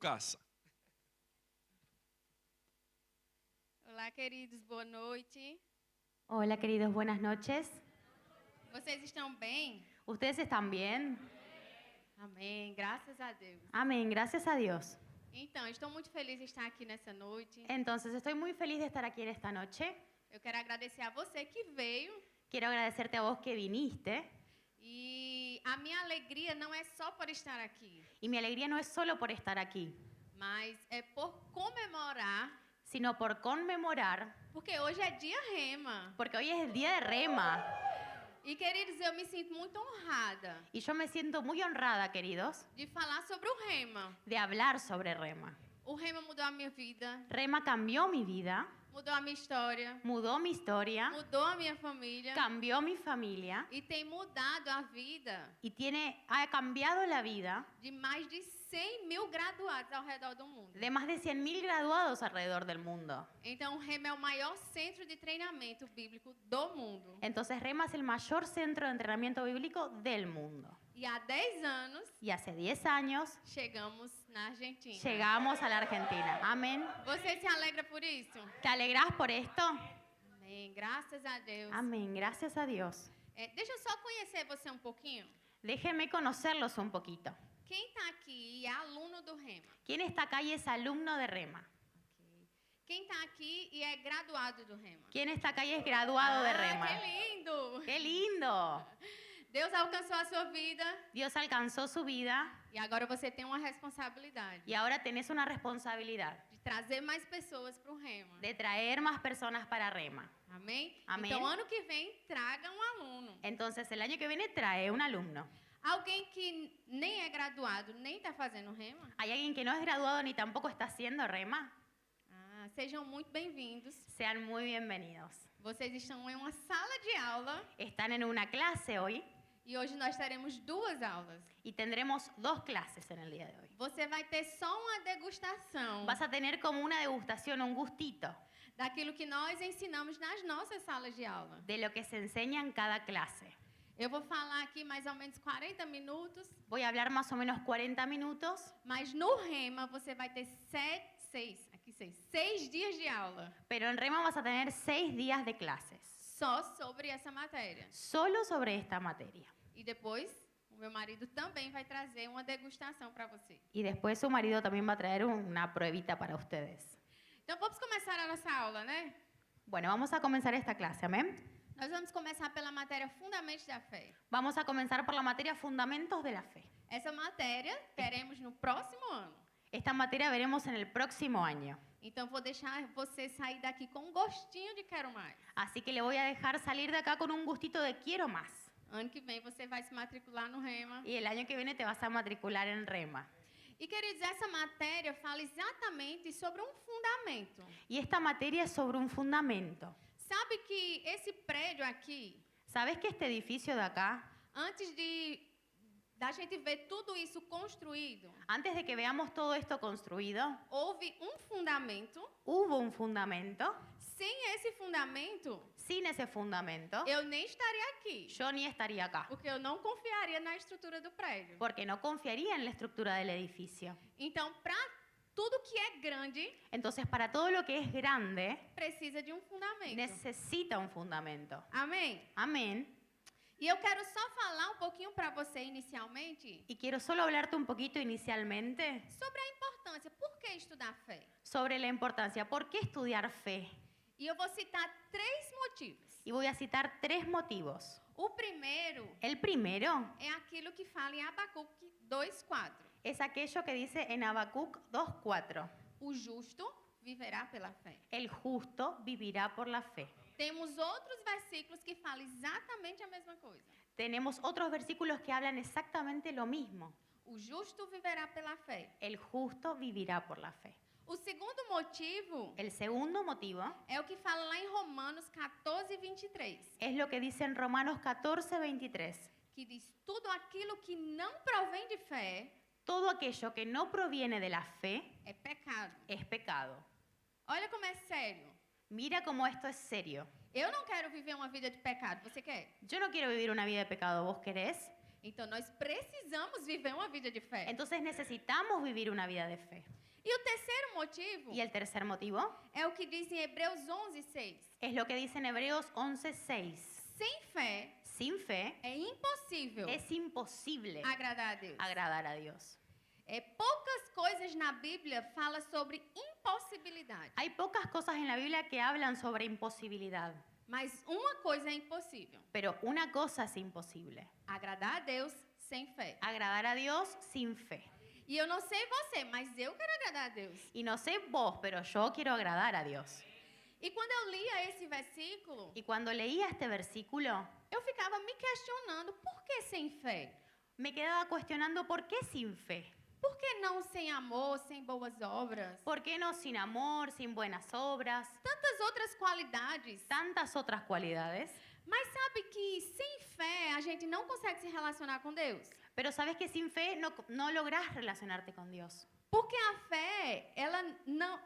casa. Olá, queridos, boa noite. Hola queridos, buenas noches. Vocês estão bem? ¿Ustedes están bien? Amém, graças a Deus. Amén, gracias a Dios. Então, estou muito feliz de estar aqui nessa noite. Entonces, estoy muy feliz de estar aquí en esta noche. Eu quero agradecer a você que veio. Quiero agradecerte a vos que viniste. E a minha alegria não é só por estar aqui, Y mi alegría no es solo por estar aquí, mas é por comemorar, sino por conmemorar, porque hoje é dia Rema. porque hoy es el día de Rema. E, queridos, eu me sinto muito honrada Y yo me siento muy honrada, queridos, de falar sobre o Rema. de hablar sobre Rema. O Rema mudou a minha vida, Rema cambió mi vida, mudou a minha história, mudó mi historia, mudou a minha família cambió mi familia e tem mudado a vida y ha cambiado la vida de mais de 100 mil graduados ao redor do mundo. de más de 100.000 graduados alrededor del mundo. Então, o Rema é o maior centro de treinamento bíblico do mundo. Entonces Rema es el mayor centro de entrenamiento bíblico del mundo. E há 10 anos, Y hace 10 años chegamos na Argentina. llegamos a la Argentina. Amén. Você se alegra por isso? ¿Te alegrás por esto? Amém, graças a Deus. Amén. Gracias a Dios. Deixa eu só conhecer você um pouquinho. Déjenme conocerlos un poquito. Quem está aqui e é aluno do Rema? ¿Quién está acá y es alumno de Rema? Ok. Quem está aqui e é graduado do Rema? ¿Quién está acá y es graduado de Rema? Que lindo! ¡Qué lindo! Deus alcançou a sua vida Dios alcanzó su vida e agora você tem uma responsabilidade y ahora tenés una responsabilidad de trazer mais pessoas para o Rema. de traer más personas para Rema. Amém? Amém. Então, ano que vem, traga um aluno. Entonces el año que viene trae un alumno. Alguém que nem é graduado, nem está fazendo Rema? ¿Hay alguien que no es graduado ni tampoco está haciendo Rema? Sejam muito bem-vindos. Sean muy bienvenidos. Vocês estão em uma sala de aula Están en una clase hoy e hoje nós teremos 2 aulas. y tendremos 2 clases en el día de hoy. Você vai ter só uma degustação Vas a tener como una degustación, un gustito daquilo que nós ensinamos nas nossas salas de aula. de lo que se enseña en cada clase. Eu vou falar aqui mais ou menos 40 minutos, Voy a hablar más o menos 40 minutos, mas no Rema você vai ter 6 dias de aula pero en Rema vas a tener 6 días de clases, só sobre essa matéria. solo sobre esta materia. E depois, o meu marido também vai trazer uma degustação para você. Y después su marido también va a traer una pruebita para ustedes. Então vamos começar a nossa aula, né? Bueno, vamos a comenzar esta clase, ¿amén? Nós vamos começar pela matéria Fundamentos da Fé. Vamos a comenzar por la materia Fundamentos de la Fe. Essa matéria teremos no próximo ano. Esta materia veremos en el próximo año. Então vou deixar você sair daqui com um gostinho de quero mais. Así que le voy a dejar salir de acá con un gustito de quiero más. Ano que vem você vai se matricular no Rema. Y el año que viene te vas a matricular en Rema. E, queridos, essa matéria fala exatamente sobre um fundamento. Y esta materia es sobre un fundamento. Sabe que esse prédio aqui, ¿Sabes que este edificio de acá, antes da gente ver tudo isso construído, antes de que veamos todo esto construido, houve um fundamento. hubo un fundamento? Sem esse fundamento, Sin ese fundamento, eu nem estaria aqui, yo ni estaría acá, porque eu não confiaria na estrutura do prédio. porque no confiaría en la estructura del edificio. Então, para tudo que é grande, Entonces, para todo lo que es grande, precisa de um fundamento. necesita un fundamento. Amém? Amén. E eu quero só falar um pouquinho para você inicialmente Y quiero solo hablarte un poquito inicialmente sobre a importância. Por que estudar fé? sobre la importancia. ¿Por qué estudiar fe? E eu vou citar 3 motivos. Y voy a citar 3 motivos. O primeiro El primero é aquilo que fala em Abacuque 2:4. es aquello que dice en Habacuc 2:4. O justo viverá pela fé. El justo vivirá por la fe. Temos outros versículos que falam exatamente a mesma coisa. Tenemos otros versículos que hablan exactamente lo mismo. O justo viverá pela fé. El justo vivirá por la fe. O segundo motivo El segundo motivo é o que fala lá em Romanos 14:23, es lo que dice en Romanos 14:23. que diz: tudo aquilo que não provém de fé Todo aquello que no proviene de la fe é pecado. es pecado. Olha como é sério. Mira cómo esto es serio. Eu não quero viver uma vida de pecado. Você quer? Yo no quiero vivir una vida de pecado. ¿Vos querés? Então nós precisamos viver uma vida de fé. Entonces necesitamos vivir una vida de fe. E o terceiro motivo Y el tercer motivo é o que diz em Hebreus 11:6. es lo que dice en Hebreos 11:6. Sem fé Sin fe é impossível es imposible agradar a Deus. agradar a Dios. Poucas coisas na Bíblia falam sobre impossibilidade, Hay pocas cosas en la Biblia que hablan sobre imposibilidad, mas uma coisa é impossível: pero una cosa es imposible: agradar a Deus sem fé. agradar a Dios sin fe. E eu não sei você, mas eu quero agradar a Deus. Y no sé vos, pero yo quiero agradar a Dios. E quando eu lia esse versículo, Y cuando leía este versículo, eu ficava me questionando: por que sem fé? me quedaba cuestionando por qué sin fe. Por que não sem amor, sem boas obras? ¿Por qué no sin amor, sin buenas obras, Tantas outras qualidades. tantas otras cualidades? Mas sabe que sem fé a gente não consegue se relacionar com Deus. Pero sabes que sin fe no lográs relacionarte con Dios. Porque a fé,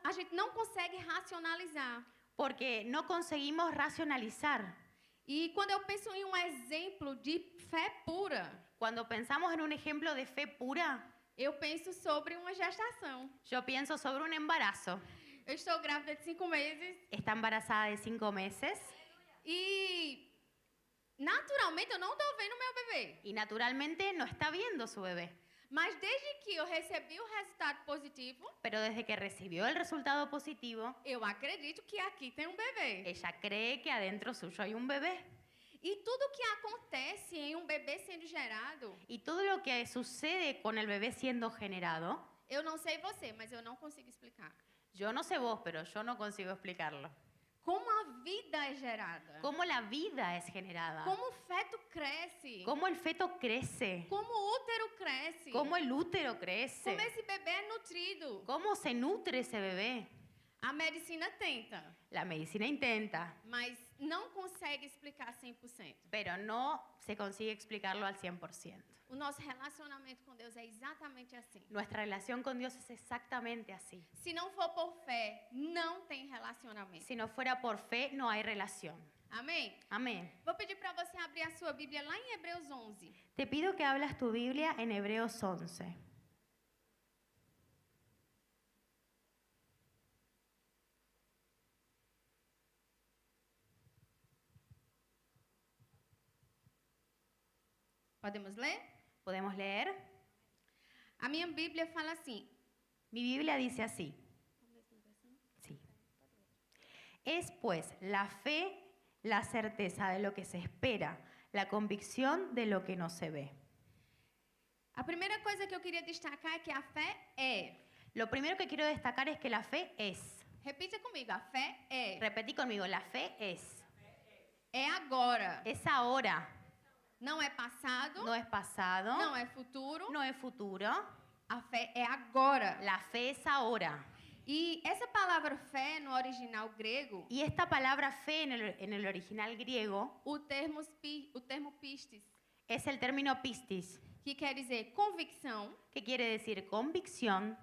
a gente não consegue racionalizar. Porque no conseguimos racionalizar. E quando eu penso em um exemplo de fé pura, Cuando pensamos en un ejemplo de fe pura, eu penso sobre uma gestação. yo pienso sobre un embarazo. Eu estou grávida de 5 meses Está embarazada de 5 meses e naturalmente eu não estou vendo meu bebê. y naturalmente no está viendo su bebé. Mas desde que eu recebi o resultado positivo, Pero desde que recibió el resultado positivo, eu acredito que aqui tem um bebê. ella cree que adentro suyo hay un bebé. E tudo que acontece em um bebê sendo gerado, Y todo lo que sucede con el bebé siendo generado, eu não sei você, mas eu não consigo explicar. yo no sé vos, pero yo no consigo explicarlo. Como a vida é gerada. Cómo la vida es generada. Como o feto cresce. Cómo el feto crece. Como o útero cresce. Cómo el útero crece. Como esse bebê é nutrido. Cómo se nutre ese bebé. A medicina tenta, La medicina intenta, mas não consegue explicar 100%. pero no se consigue explicarlo al 100%. O nosso relacionamento com Deus é exatamente assim. Nuestra relación con Dios es exactamente así. Se não for por fé, não tem relacionamento. Si no fuera por fe, no hay relación. Amém? Amén. Vou pedir para você abrir a sua Bíblia lá em Hebreus 11. Te pido que hablas tu Biblia en Hebreos 11. Podemos ler? ¿Podemos leer? A minha Bíblia fala assim. Mi Biblia dice así. Sí. Es pues la fe, la certeza de lo que se espera, la convicción de lo que no se ve. A primeira coisa que eu queria destacar é que a fé é. Lo primero que quiero destacar es que la fe es. Repita comigo, a fé é. Repetí conmigo, la fe es. É agora. Es ahora, Não é passado, no es pasado, não é futuro. no es futuro. A fé é agora. La fe es ahora. E essa palavra fé no original grego, Y esta palabra fe en el original griego o termo pistis, es el término pistis, que quer dizer convicção, que quiere decir convicción,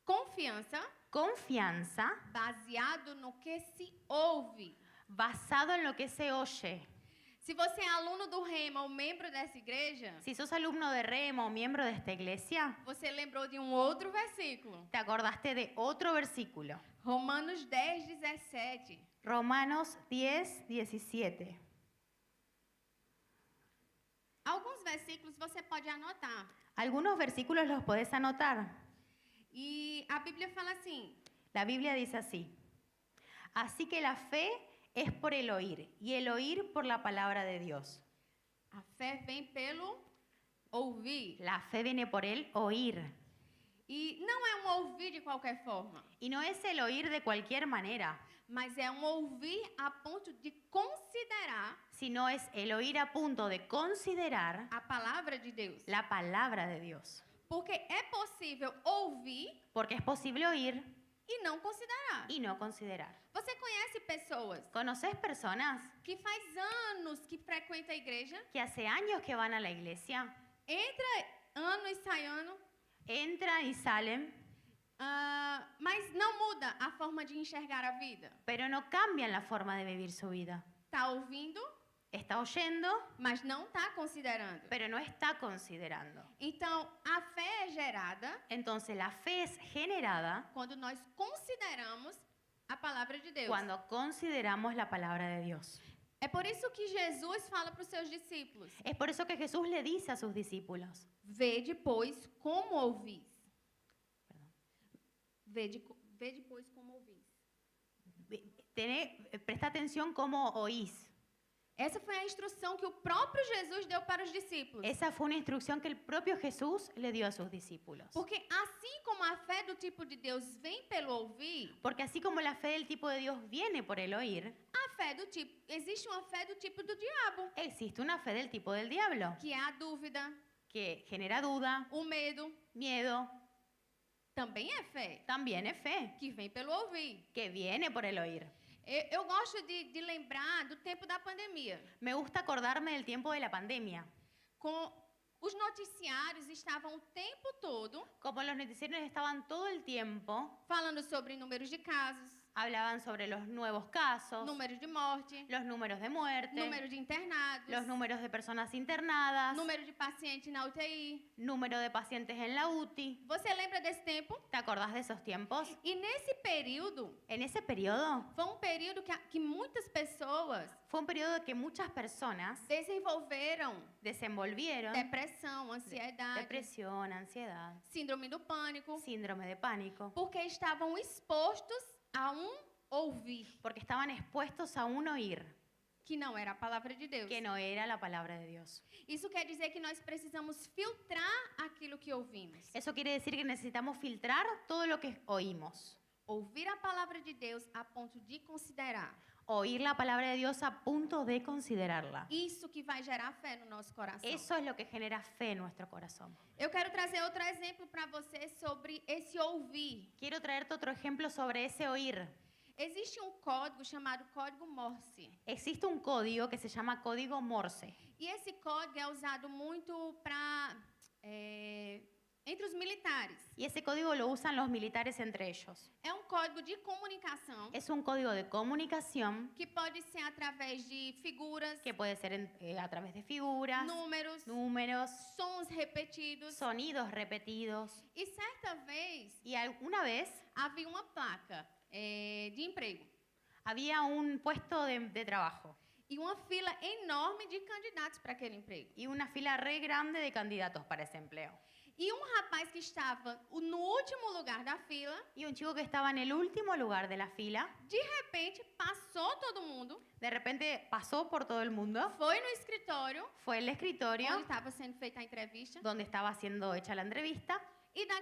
confiança, confianza, baseado no que se ouve. basado en lo que se oye. Se você é aluno do Rema ou membro dessa igreja, Si sos alumno de Rema o miembro de esta iglesia, você lembrou de um outro versículo. te acordaste de otro versículo. Romanos 10:17. Romanos 10, 17. Alguns versículos você pode anotar. Algunos versículos los podés anotar. E a Bíblia fala assim: La Biblia dice así. Así que la fe es por el oír y el oír por la palabra de Dios. a fé vem pelo ouvir. La fe viene por el oír. E não é um ouvir de qualquer forma, Y no es el oír de cualquier manera, mas é um ouvir a ponto de considerar sino es el oír a punto de considerar a palavra de Deus. la palabra de Dios. Porque é possível ouvir Porque es posible oír e não considerar. y no considerar. Você conhece pessoas ¿Conoces personas que faz anos que frequentam a igreja, que hace años que van a la iglesia, entra ano e sai ano, entran y salen, mas não muda a forma de enxergar a vida? pero no cambian la forma de vivir su vida? Tá ouvindo, Está oyendo, mas não está considerando. pero no está considerando. Então, a fé é gerada Entonces la fe es generada quando nós consideramos a palavra de Deus. cuando consideramos la palabra de Dios. É por isso que Jesus fala para os seus discípulos: Es por eso que Jesús le dice a sus discípulos, vede, pois, como ouvis. Perdón. Vede, pois, como ouvis. Presta atención cómo oís. Essa foi a instrução que o próprio Jesus deu para os discípulos. Esa fue una instrucción que el propio Jesús le dio a sus discípulos. Porque assim como a fé do tipo de Deus vem pelo ouvir, Porque así como la fe del tipo de Dios viene por el oír, existe uma fé do tipo do diabo, existe una fe del tipo del diablo, que é a dúvida, que genera duda, o medo, miedo, também é fé, también es fe, que vem pelo ouvir. que viene por el oír. Eu gosto de lembrar do tempo da pandemia. Me gusta acordarme del tiempo de la pandemia. Os noticiários estavam o tempo todo Como los noticieros estaban todo el tiempo, falando sobre números de casos, hablaban sobre los nuevos casos, números de morte, los números de muerte, número de internados, los números de personas internadas, número de pacientes na UTI. número de pacientes en la UTI. Você lembra desse tempo? ¿Te acordás de esos tiempos? E nesse período, En ese periodo, foi um período que muitas pessoas fue un periodo que muchas personas desenvolveram desenvolvieron depressão, ansiedade, depresión, ansiedad, síndrome do pânico, síndrome de pánico, porque estavam expostos a ouvir, porque estaban expuestos a un oír que não era a palavra de Deus. que no era la palabra de Dios. Isso quer dizer que nós precisamos filtrar aquilo que ouvimos. Eso quiere decir que necesitamos filtrar todo lo que oímos. Ouvir a palavra de Deus a ponto de considerar. Oír la palabra de Dios a punto de considerarla. Isso que vai gerar fé no nosso coração. Eso es lo que genera fe en nuestro corazón. Eu quero trazer outro exemplo para você sobre esse ouvir. Quiero traerte otro ejemplo sobre ese oír. Existe um código chamado Código Morse. Existe un código que se llama código Morse. E esse código é usado muito para entre os militares. Y ese código lo usan los militares entre ellos. É um código de comunicação Es un código de comunicación que pode ser através de figuras, que puede ser a través de figuras, números, números, sons repetidos. sonidos repetidos. E certa vez Y alguna vez havia uma placa de emprego había un puesto de trabajo e uma fila enorme de candidatos para aquele emprego. y una fila re grande de candidatos para ese empleo. E um rapaz que estava no último lugar da fila, Y un chico que estaba en el último lugar de la fila, de repente passou todo mundo, de repente pasó por todo el mundo, foi no escritório fue al escritorio onde estava sendo feita a entrevista donde estaba siendo hecha la entrevista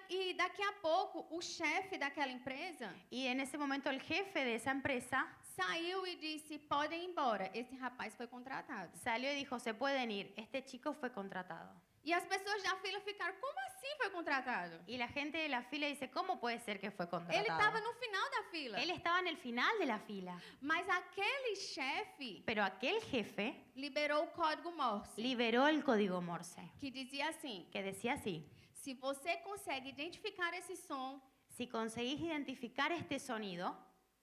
e daqui a pouco o chefe daquela empresa y en ese momento el jefe de esa empresa saiu e disse: podem ir embora, esse rapaz foi contratado. salió y dijo, se pueden ir, este chico fue contratado. E as pessoas da fila ficaram: como assim foi contratado? Y la gente de la fila dice, ¿cómo puede ser que fue Ele contratado? estava no final da fila. Él estaba en el final de la fila, Mas aquele chefe pero aquel jefe liberou o código Morse, liberó el código Morse, que dizia assim: que decía así, se você consegue identificar esse som, si conseguís identificar este sonido,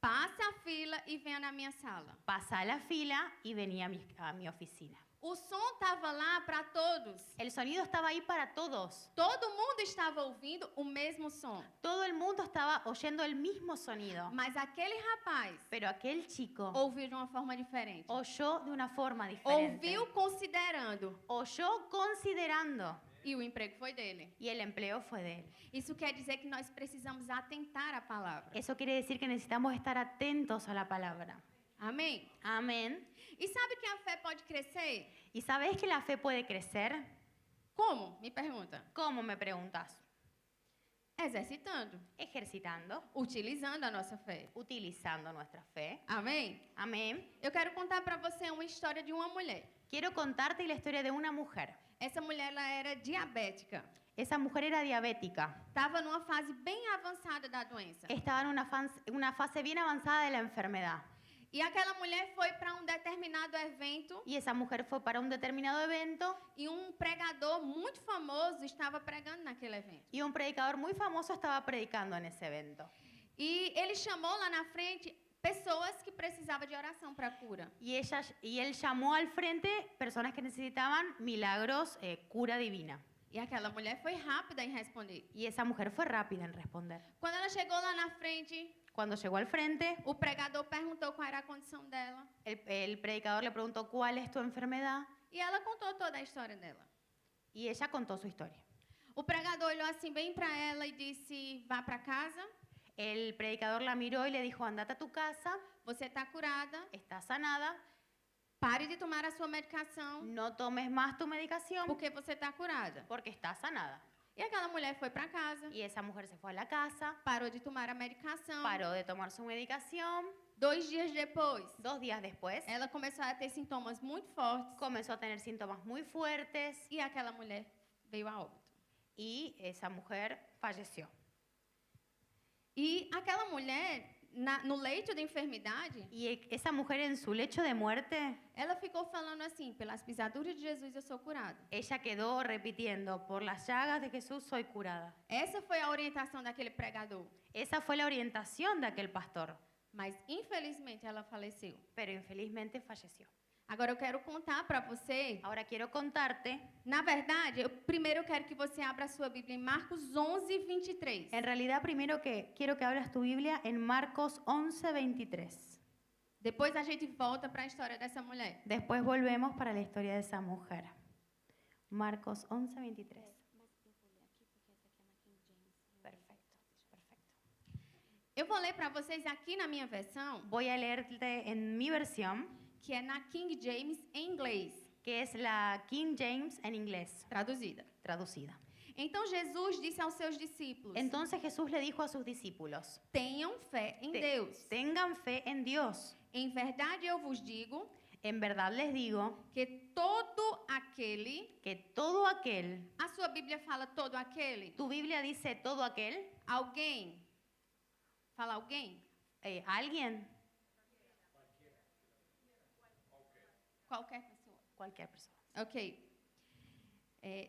passa a fila e venha na minha sala. pasa a la fila y vení a mi oficina. O som estava lá para todos. El sonido estaba ahí para todos. Todo mundo estava ouvindo o mesmo som. Todo el mundo estaba oyendo el mismo sonido, Mas aquele rapaz pero aquel chico ouviu de uma forma diferente. oyó de una forma diferente. Ouviu considerando. Oyó considerando E o emprego foi dele. y el empleo fue de él. Isso quer dizer que nós precisamos atentar à palavra. Eso quiere decir que necesitamos estar atentos a la palabra. Amém? Amén. E sabe que a fé pode crescer? ¿Y sabés que la fe puede crecer? Como? Me pergunta. ¿Cómo, me preguntas? Exercitando. Ejercitando, Utilizando a nossa fé. utilizando nuestra fe. Amém? Amén. Eu quero contar para você uma história de uma mulher. Quiero contarte la historia de una mujer. Essa mulher ela era diabética. Esa mujer era diabética. Estava numa fase bem avançada da doença. Estaba en una fase bien avanzada de la enfermedad. E aquela mulher foi para um determinado evento Y esa mujer fue para un determinado evento e um pregador muito famoso estava pregando naquele evento. y un predicador muy famoso estaba predicando en ese evento. E ele chamou lá na frente pessoas que precisavam de oração para cura. Y él llamó al frente personas que necesitaban milagros, cura divina. E aquela mulher foi rápida em responder. Y esa mujer fue rápida en responder. Quando ela chegou lá na frente, Cuando llegó al frente, o pregador perguntou qual era a condição dela. el predicador le preguntó, ¿cuál es tu enfermedad? E ela contou toda a história dela. Y ella contó su historia. O pregador olhou assim bem para ela e disse: vá para casa, El predicador la miró y le dijo, andate a tu casa, você está curada, estás sanada, pare de tomar a sua medicação, no tomes más tu medicación porque você está curada. porque estás sanada. E aquela mulher foi para casa, Y esa mujer se fue a la casa, parou de tomar a medicação. paró de tomar su medicación. 2 dias depois, 2 días después, ela começou a ter sintomas muito fortes comenzó a tener síntomas muy fuertes e aquela mulher veio a óbito. y esa mujer falleció. E aquela mulher, no leito de enfermidade, Y esa mujer en su lecho de muerte, ela ficou falando assim: pelas pisaduras de Jesus eu sou curada. ella quedó repitiendo, por las llagas de Jesús soy curada. Essa foi a orientação daquele pregador. Esa fue la orientación de aquel pastor, Mas, infelizmente, ela faleceu. pero infelizmente falleció. Agora eu quero contar para você. Ahora quiero contarte, Na verdade, primeiro eu quero que você abra a sua Bíblia em Marcos 11, 23. en realidad primero que quiero que abras tu Biblia en Marcos 11:23. Depois a gente volta para a história dessa mulher. Después volvemos para la historia de esa mujer. Marcos 11:23. Perfecto, perfecto. Eu vou ler para vocês aqui na minha versão, Voy a leerte en mi versión, que é na King James em inglês, que es la King James en inglés, traduzida. traducida. Então Jesus disse aos seus discípulos: Entonces Jesús le dijo a sus discípulos, tenham fé em Deus. tengan fe en Dios. Em verdade eu vos digo En verdad les digo que todo aquele, que todo aquel, a sua Bíblia fala todo aquele, tu Biblia dice todo aquel, alguém, fala alguém, alguien, qualquer pessoa. cualquier persona. Ok.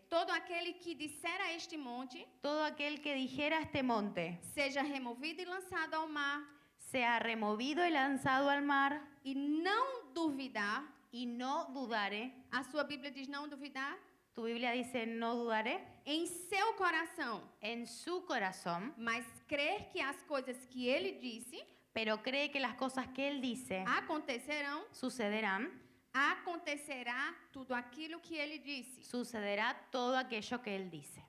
Todo aquele que disser a este monte, Todo aquel que dijera a este monte, seja removido e lançado ao mar, sea removido y lanzado al mar, e não duvidar, y no dudare, a sua Bíblia diz não duvidar, tu Biblia dice no dudaré, em seu coração, en su corazón, mas crer que as coisas que ele disse pero cree que las cosas que él dice acontecerão, sucederán, acontecerá tudo aquilo que ele disse. sucederá todo aquello que él dice.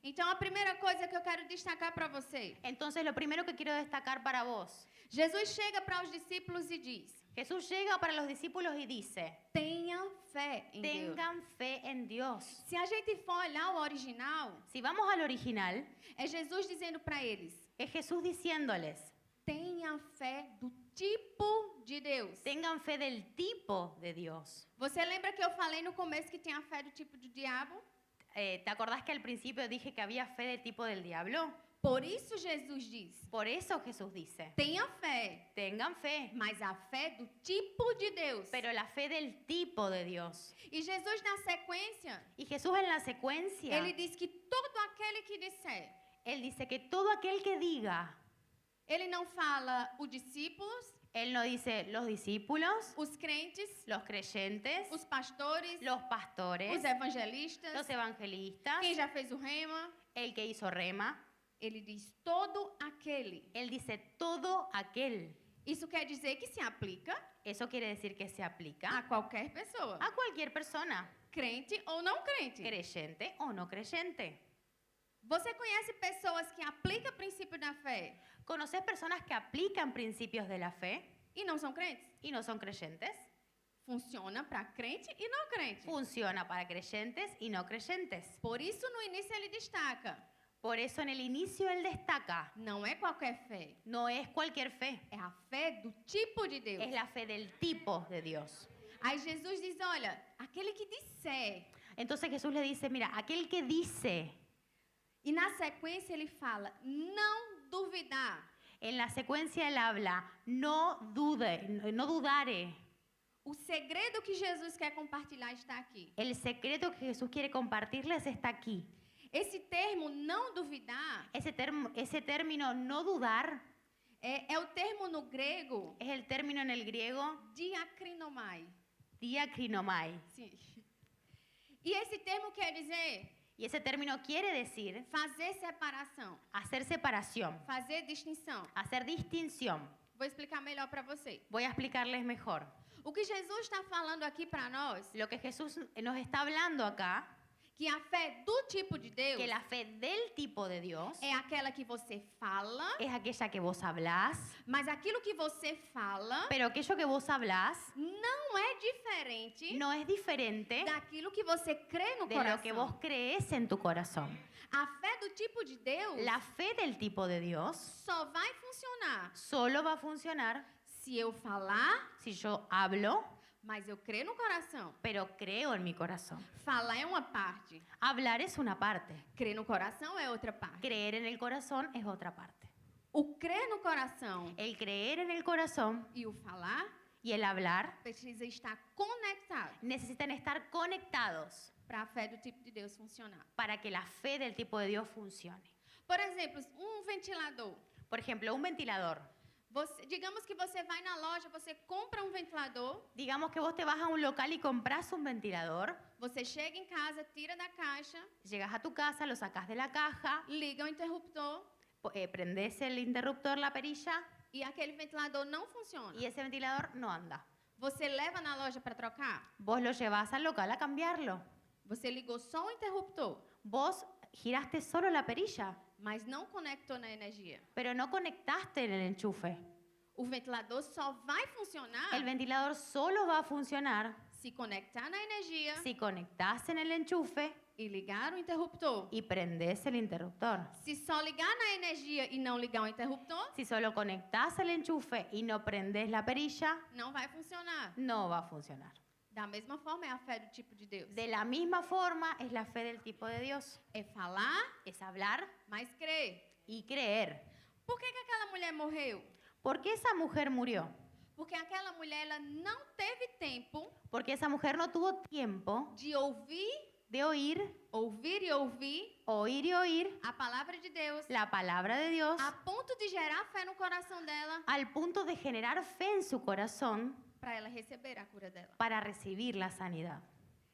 Então, a primeira coisa que eu quero destacar para você, Entonces, lo primero que quiero destacar para vos, Jesus chega para os discípulos e diz: Jesús llega para los discípulos y dice, tenha fé em Deus. tengan fe en Dios. Se a gente for olhar o original, Si vamos al original, é Jesus dizendo para eles: es Jesús diciéndoles, tenha fé do tipo de Deus. tengan fe del tipo de Dios. Você lembra que eu falei no começo que tem a fé do tipo do diabo? ¿Te acordás que al principio dije que había fe del tipo del diablo? Por isso Jesus diz: Por eso Jesús dice, tenha fé, tengan fe, mas a fé do tipo de Deus. pero la fe del tipo de Dios. E Jesus, na sequência, Y Jesús en la secuencia, ele diz que todo aquele que disser, Él dice que todo aquel que diga, ele não fala os discípulos, Él no dice los discípulos, os crentes, los creyentes, os pastores, los pastores, os evangelistas, los evangelistas, quem já fez o rema. el que hizo rema. Ele diz todo aquele. Él dice todo aquel. Isso quer dizer que se aplica Eso quiere decir que se aplica a qualquer pessoa, a cualquier persona, crente ou não crente. creyente o no creyente. Você conhece pessoas que aplicam o princípio da fé ¿Conoces personas que aplican principios de la fe e não são crentes? y no son creyentes? Funciona para crente e não crente. Funciona para creyentes y no creyentes. Por isso, no início, ele destaca: Por eso en el inicio él destaca, não é qualquer fé, no es cualquier fe, é a fé do tipo de Deus. es la fe del tipo de Dios. Aí Jesus diz: olha, aquele que disser. Entonces Jesús le dice, mira, aquel que dice, E na sequência ele fala: não duvidar. en la secuencia él habla, no dude, no dudare. O segredo que Jesus quer compartilhar está aqui. El secreto que Jesús quiere compartirles está aquí. Esse termo não duvidar Ese término no dudar É o termo no grego Es el término en el griego diakrinomai. diakrinomai. Sim. E esse termo quer dizer Y ese término quiere decir fazer separação, hacer separación, fazer distinção. hacer distinción. Vou explicar melhor para você. Voy a explicarles mejor. O que Jesus está falando aqui para nós, Lo que Jesús nos está hablando acá, que a fé do tipo de Deus que la fe del tipo de Dios é aquela que você fala, es aquella que vos hablás, mas aquilo que você fala pero aquello que vos hablás não é diferente no es diferente daquilo que você crê no de lo que vos coração. crees en tu corazón. A fé do tipo de Deus La fe del tipo de Dios só vai funcionar solo va a funcionar se eu falar, si yo hablo, mas eu creio no coração. pero creo en mi corazón. Falar é uma parte, Hablar es una parte, crer no coração é outra parte. creer en el corazón es otra parte. O crer no coração El creer en el corazón e o falar y el hablar precisa estar conectado necesitan estar conectados para a fé do tipo de Deus funcionar. para que la fe del tipo de Dios funcione. Por exemplo, um ventilador. Por ejemplo, un ventilador. Digamos que você vai na loja, você compra um ventilador, Digamos que vos te vas a un local y compras un ventilador, você chega em casa, tira da caixa, llegas a tu casa, lo sacás de la caja, liga o interruptor prendés el interruptor, la perilla, e aquele ventilador não funciona. y ese ventilador no anda. Você leva na loja para trocar? Vos lo llevas al local a cambiarlo. Você ligou só o interruptor, Vos giraste solo la perilla, mas não conectou na energia. pero no conectaste en el enchufe. O ventilador só vai funcionar El ventilador solo va a funcionar se conectar na energia si conectás en el enchufe e ligar o interruptor. y prendés el interruptor. Se só ligar na energia e não ligar o interruptor, Si solo conectás el enchufe y no prendés la perilla, não vai funcionar. no va a funcionar. Da mesma forma é a fé do tipo de Deus. De la misma forma es la fe del tipo de Dios. É falar, Es hablar mas crer. y creer. Por que aquela mulher morreu? ¿Por qué esa mujer murió? Porque aquela mulher ela não teve tempo Porque esa mujer no tuvo tiempo de ouvir de oír e ouvir y oír a palavra de Deus la palabra de Dios a ponto de gerar fé no coração dela al punto de generar fe en su corazón para ela receber a cura dela. para recibir la sanidad.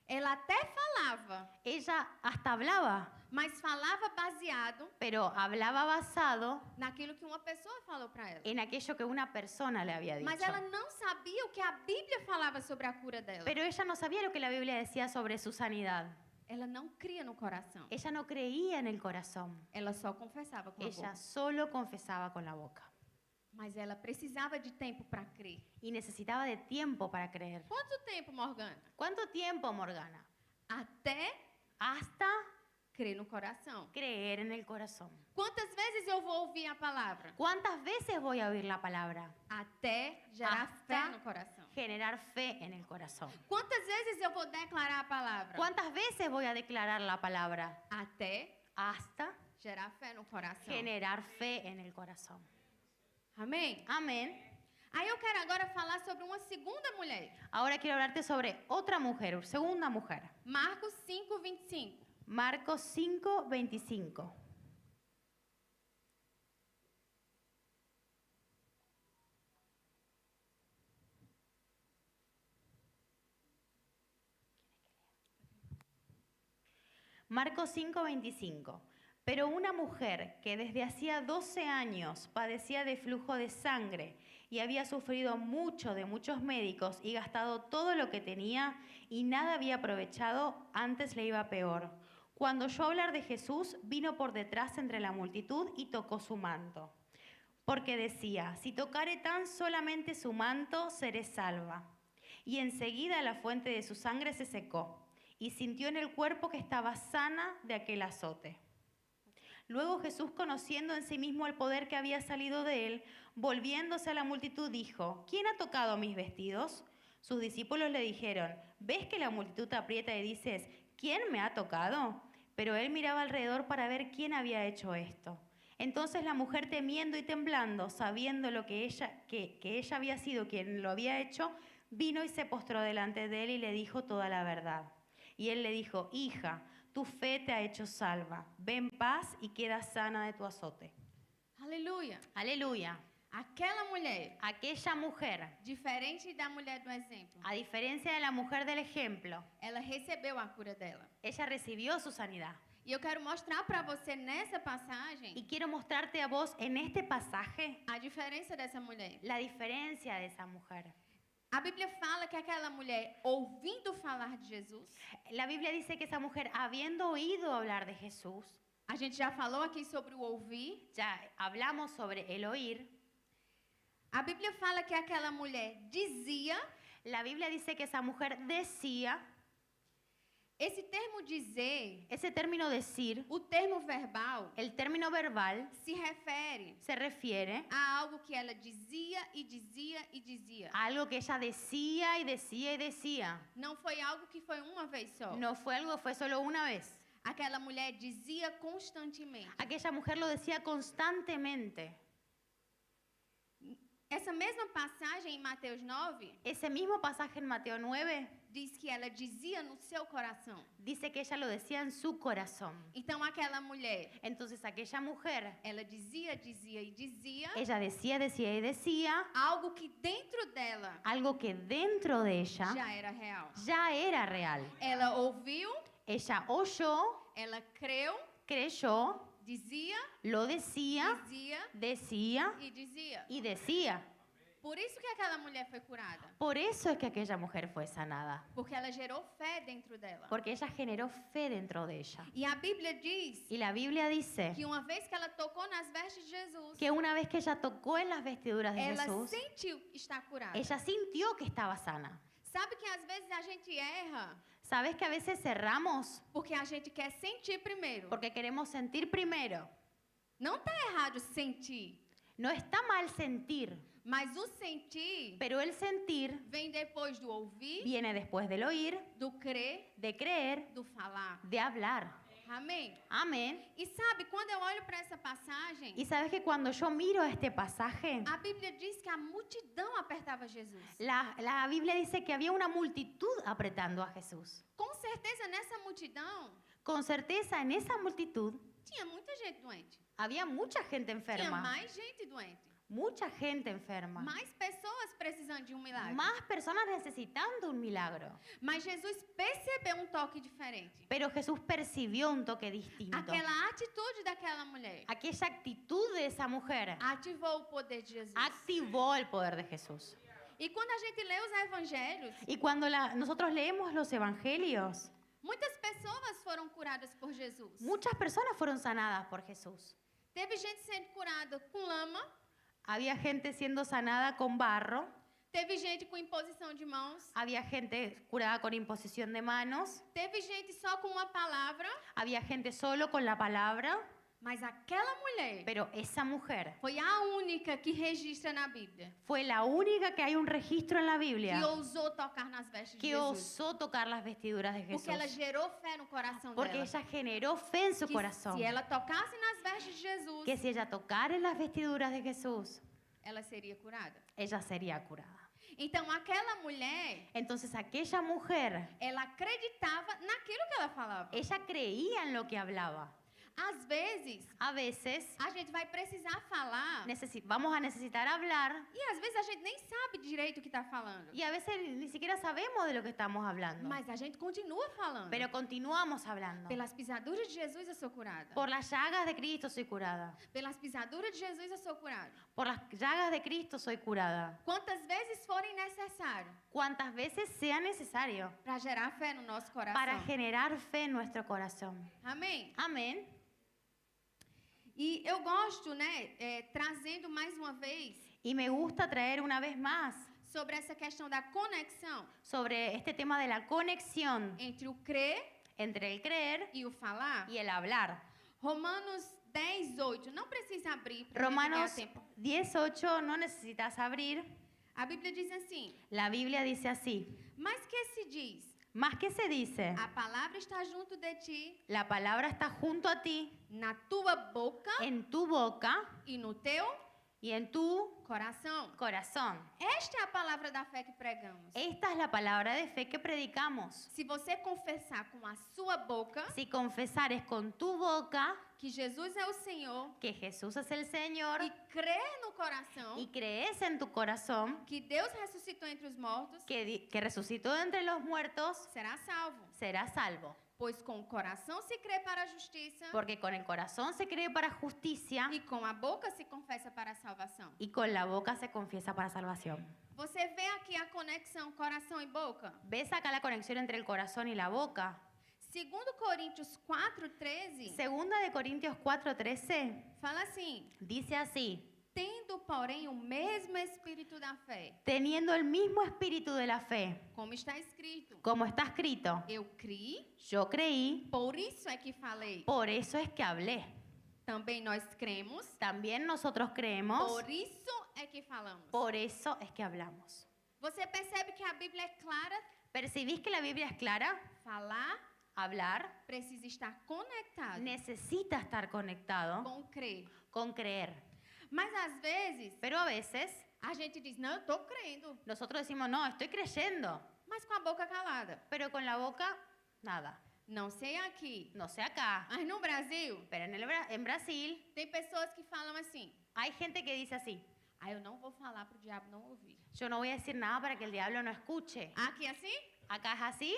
Ela até falava, Ella hasta hablaba, mas falava baseado pero hablaba basado naquilo que uma pessoa falou para ela. en aquello que una persona le había dicho. Mas ela não sabia o que a Bíblia falava sobre a cura dela. Pero ella no sabía lo que la Biblia decía sobre su sanidad. Ela não cria no coração. Ella no creía en el corazón. Ela só confessava com a Ella boca. solo confesaba con la boca. Mas ela precisava de tempo para crer. Y necesitaba de tiempo para creer. Quanto tempo, Morgana? ¿Cuánto tiempo, Morgana? Até Hasta crer no coração. creer en el corazón. Quantas vezes eu vou ouvir a palavra? ¿Cuántas veces voy a oír la palabra? Até gerar Hasta fé no coração. generar fe en el corazón. Quantas vezes eu vou declarar a palavra? ¿Cuántas veces voy a declarar la palabra? Até Hasta gerar fé no coração. generar fe en el corazón. Amém? Amén. Aí eu quero agora falar sobre uma segunda mulher. Ahora quiero hablarte sobre otra mujer, segunda mujer. Marcos 5:25. Marcos 5:25. Marcos 5:25. Pero una mujer que desde hacía 12 años padecía de flujo de sangre y había sufrido mucho de muchos médicos y gastado todo lo que tenía y nada había aprovechado, antes le iba peor. Cuando oyó hablar de Jesús, vino por detrás entre la multitud y tocó su manto. Porque decía, si tocare tan solamente su manto, seré salva. Y enseguida la fuente de su sangre se secó y sintió en el cuerpo que estaba sana de aquel azote. Luego Jesús, conociendo en sí mismo el poder que había salido de él, volviéndose a la multitud, dijo, ¿quién ha tocado mis vestidos? Sus discípulos le dijeron, ¿ves que la multitud te aprieta y dices, ¿quién me ha tocado? Pero él miraba alrededor para ver quién había hecho esto. Entonces la mujer, temiendo y temblando, sabiendo que ella había sido quien lo había hecho, vino y se postró delante de él y le dijo toda la verdad. Y él le dijo, hija, tu fe te ha hecho salva. Ve en paz y queda sana de tu azote. Aleluia. Aleluya. Aquela mulher, aquella mujer, diferente da mulher do exemplo, a diferencia de la mujer del ejemplo, ela recebeu a cura dela. ella recibió su sanidad. E eu quero mostrar para você nessa passagem Y quiero mostrarte a vos en este pasaje a diferença dessa mulher. la diferencia de esa mujer. A Bíblia fala que aquela mulher, ouvindo falar de Jesus, La Biblia dice que esa mujer, habiendo oído hablar de Jesús, a gente já falou aqui sobre o ouvir, ya hablamos sobre el oír, a Bíblia fala que aquela mulher dizia, la Biblia dice que esa mujer decía, esse termo dizer, ese término decir, o termo verbal, el término verbal se refere se refiere a algo que ela dizia e dizia e dizia. a algo que ella decía y decía y decía. Não foi algo que foi uma vez só. No fue algo, fue solo una vez. Aquela mulher dizia constantemente. Aquella mujer lo decía constantemente. Essa mesma passagem em Mateus 9 Ese mismo pasaje en Mateo 9 diz que ela dizia no seu coração. dice que ella lo decía en su corazón. Então aquela mulher, Entonces aquella mujer, ela dizia, dizia e dizia ella decía, decía y decía algo que dentro dela algo que dentro de ella já era real. ya era real. Ela ouviu, Ella oyó, ela creu, creyó, dizia, lo decía, dizia decía e dizia. y decía. Por isso que aquela mulher foi curada, Por eso es que aquella mujer fue sanada. porque ela gerou fé dentro dela. Porque ella generó fe dentro de ella. E a Bíblia diz Y la Biblia dice que uma vez que ela tocou nas vestes de Jesus, que una vez que ella tocó en las vestiduras de ela Jesús, sentiu estar curada. ella sintió que estaba sana. Sabe que às vezes a gente erra ¿Sabes que a veces cerramos porque a gente quer sentir primeiro. porque queremos sentir primero? Não está errado sentir, No está mal sentir, mas o sentir pero el sentir vem depois do ouvir, viene después del oír, do crer, de creer, do falar. de hablar. Amém? Amén. E sabe, quando eu olho para essa passagem, Y sabes que cuando yo miro este pasaje, a Bíblia diz que a multidão apertava Jesus. la Biblia dice que había una multitud apretando a Jesús. Com certeza nessa multidão Con certeza en esa multitud tinha muita gente doente. había mucha gente Tinha enferma. mais gente doente. Mucha gente enferma. Mais pessoas precisando de um milagre. Más personas necesitando un milagro. Mas Jesus percebeu um toque diferente. Pero Jesús percibió un toque distinto. Aquela atitude daquela mulher Aquella actitud de esa mujer ativou o poder de Jesus. activó el poder de Jesús. E quando a gente lê os evangelhos, Y cuando nosotros leemos los evangelios, muitas pessoas foram curadas por Jesus. muchas personas fueron sanadas por Jesús. Teve gente sendo curada com lama, Había gente siendo sanada con barro, teve gente com imposição de mãos, había gente curada con imposición de manos, teve gente só com uma palavra, había gente solo con la palabra, mas aquela mulher pero esa mujer foi a única que registra na Bíblia fue la única que hay un registro en la Biblia que ousou tocar nas vestes de que Jesus. osó tocar las vestiduras de Jesús. Porque ela gerou fé no coração Porque dela. ella generó fe en su Que corazón. se ela tocasse nas vestes de Jesus, Que si ella tocara en las vestiduras de Jesús, ela seria curada. ella sería curada. Então aquela mulher, Entonces aquella mujer, ela acreditava naquilo que ela falava. ella creía en lo que hablaba. Às vezes, A veces a gente vai precisar falar vamos a necesitar hablar e às vezes a gente nem sabe direito o que está falando. y a veces ni siquiera sabemos de lo que estamos hablando. Mas a gente continua falando. Pero continuamos hablando. Pelas pisaduras de Jesus eu sou curada. Por las llagas de Cristo soy curada. Pelas pisaduras de Jesus eu sou curada. Por las llagas de Cristo soy curada. Quantas vezes forem necessário Cuantas veces sea necesario para gerar fé no nosso coração. para generar fe en nuestro corazón. Amém? Amén. E eu gosto, né, trazendo mais uma vez Y me gusta traer una vez más sobre essa questão da conexão sobre este tema de la conexión entre o crer entre el creer e o falar. y el hablar. Romanos 10:8. Não precisa abrir para Romanos tempo. 10:8, no necesitas abrir. A Bíblia diz assim: La Biblia dice así. mas que se diz? Más que se dice, A palavra está junto de ti, la palabra está junto a ti, na tua boca en tu boca e no teu y en tu coração. corazón. Esta é a palavra da fé que pregamos. Esta es la palabra de fe que predicamos. Se você confessar com a sua boca Si confesares con tu boca que Jesus é o Senhor que Jesús es el Señor e crer no coração y crees en tu corazón que Deus ressuscitou entre os mortos, que resucitó de entre los muertos, será salvo. serás salvo. Pois com o coração se crê para a justiça Porque con el corazón se cree para justicia e com a boca se confessa para a salvação. y con la boca se confiesa para salvación. Você vê aqui a conexão coração e boca? ¿Ves acá la conexión entre el corazón y la boca? Segundo Coríntios 4:13, Segunda de Corintios 4:13 fala assim: dice así: tendo, porém, o mesmo espírito da fé, teniendo el mismo espíritu de la fe, como está escrito. como está escrito, Eu criei, yo creí, por isso é que falei. por eso es que hablé. Também nós cremos, También nosotros creemos, por isso é que falamos. por eso es que hablamos. Você percebe que a Bíblia é clara? ¿Percibís que la Biblia es clara? Falar Hablar precisa estar conectado necesita estar conectado com crer. con creer. Mas às vezes Pero a veces a gente diz: não, eu estou crendo, nosotros decimos, no, estoy creyendo, mas com a boca calada. pero con la boca, nada. Não sei aqui, No sé acá, mas no Brasil pero en Brasil tem pessoas que falam assim: hay gente que dice así: ah, eu não vou falar para o diabo não ouvir. yo no voy a decir nada para que el diablo no escuche. Aqui é assim? ¿Acá es así?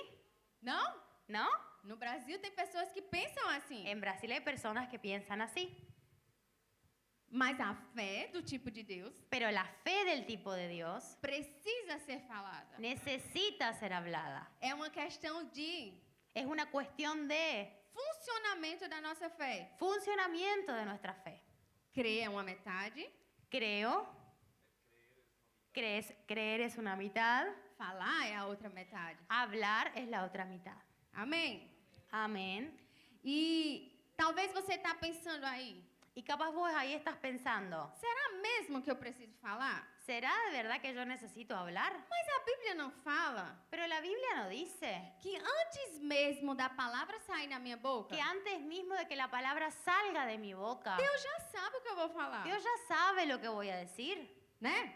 Não? ¿No? No Brasil tem pessoas que pensam assim. En Brasil hay personas que piensan así. Mas a fé do tipo de Deus Pero la fe del tipo de Dios precisa ser falada. necesita ser hablada. É uma questão de Es una cuestión de funcionamento da nossa fé. funcionamiento de nuestra fe. Crer é uma metade, Creo, creer es una mitad, falar é a outra metade. hablar es la otra mitad. Amém? Amén. E talvez você está pensando aí, Y capaz vos ahí estás pensando, será mesmo que eu preciso falar? ¿será de verdad que yo necesito hablar? Mas a Bíblia não fala Pero la Biblia no dice que antes mesmo da palavra sair na minha boca, que antes mismo de que la palabra salga de mi boca, Deus já sabe o que eu vou falar, Dios ya sabe lo que voy a decir. né?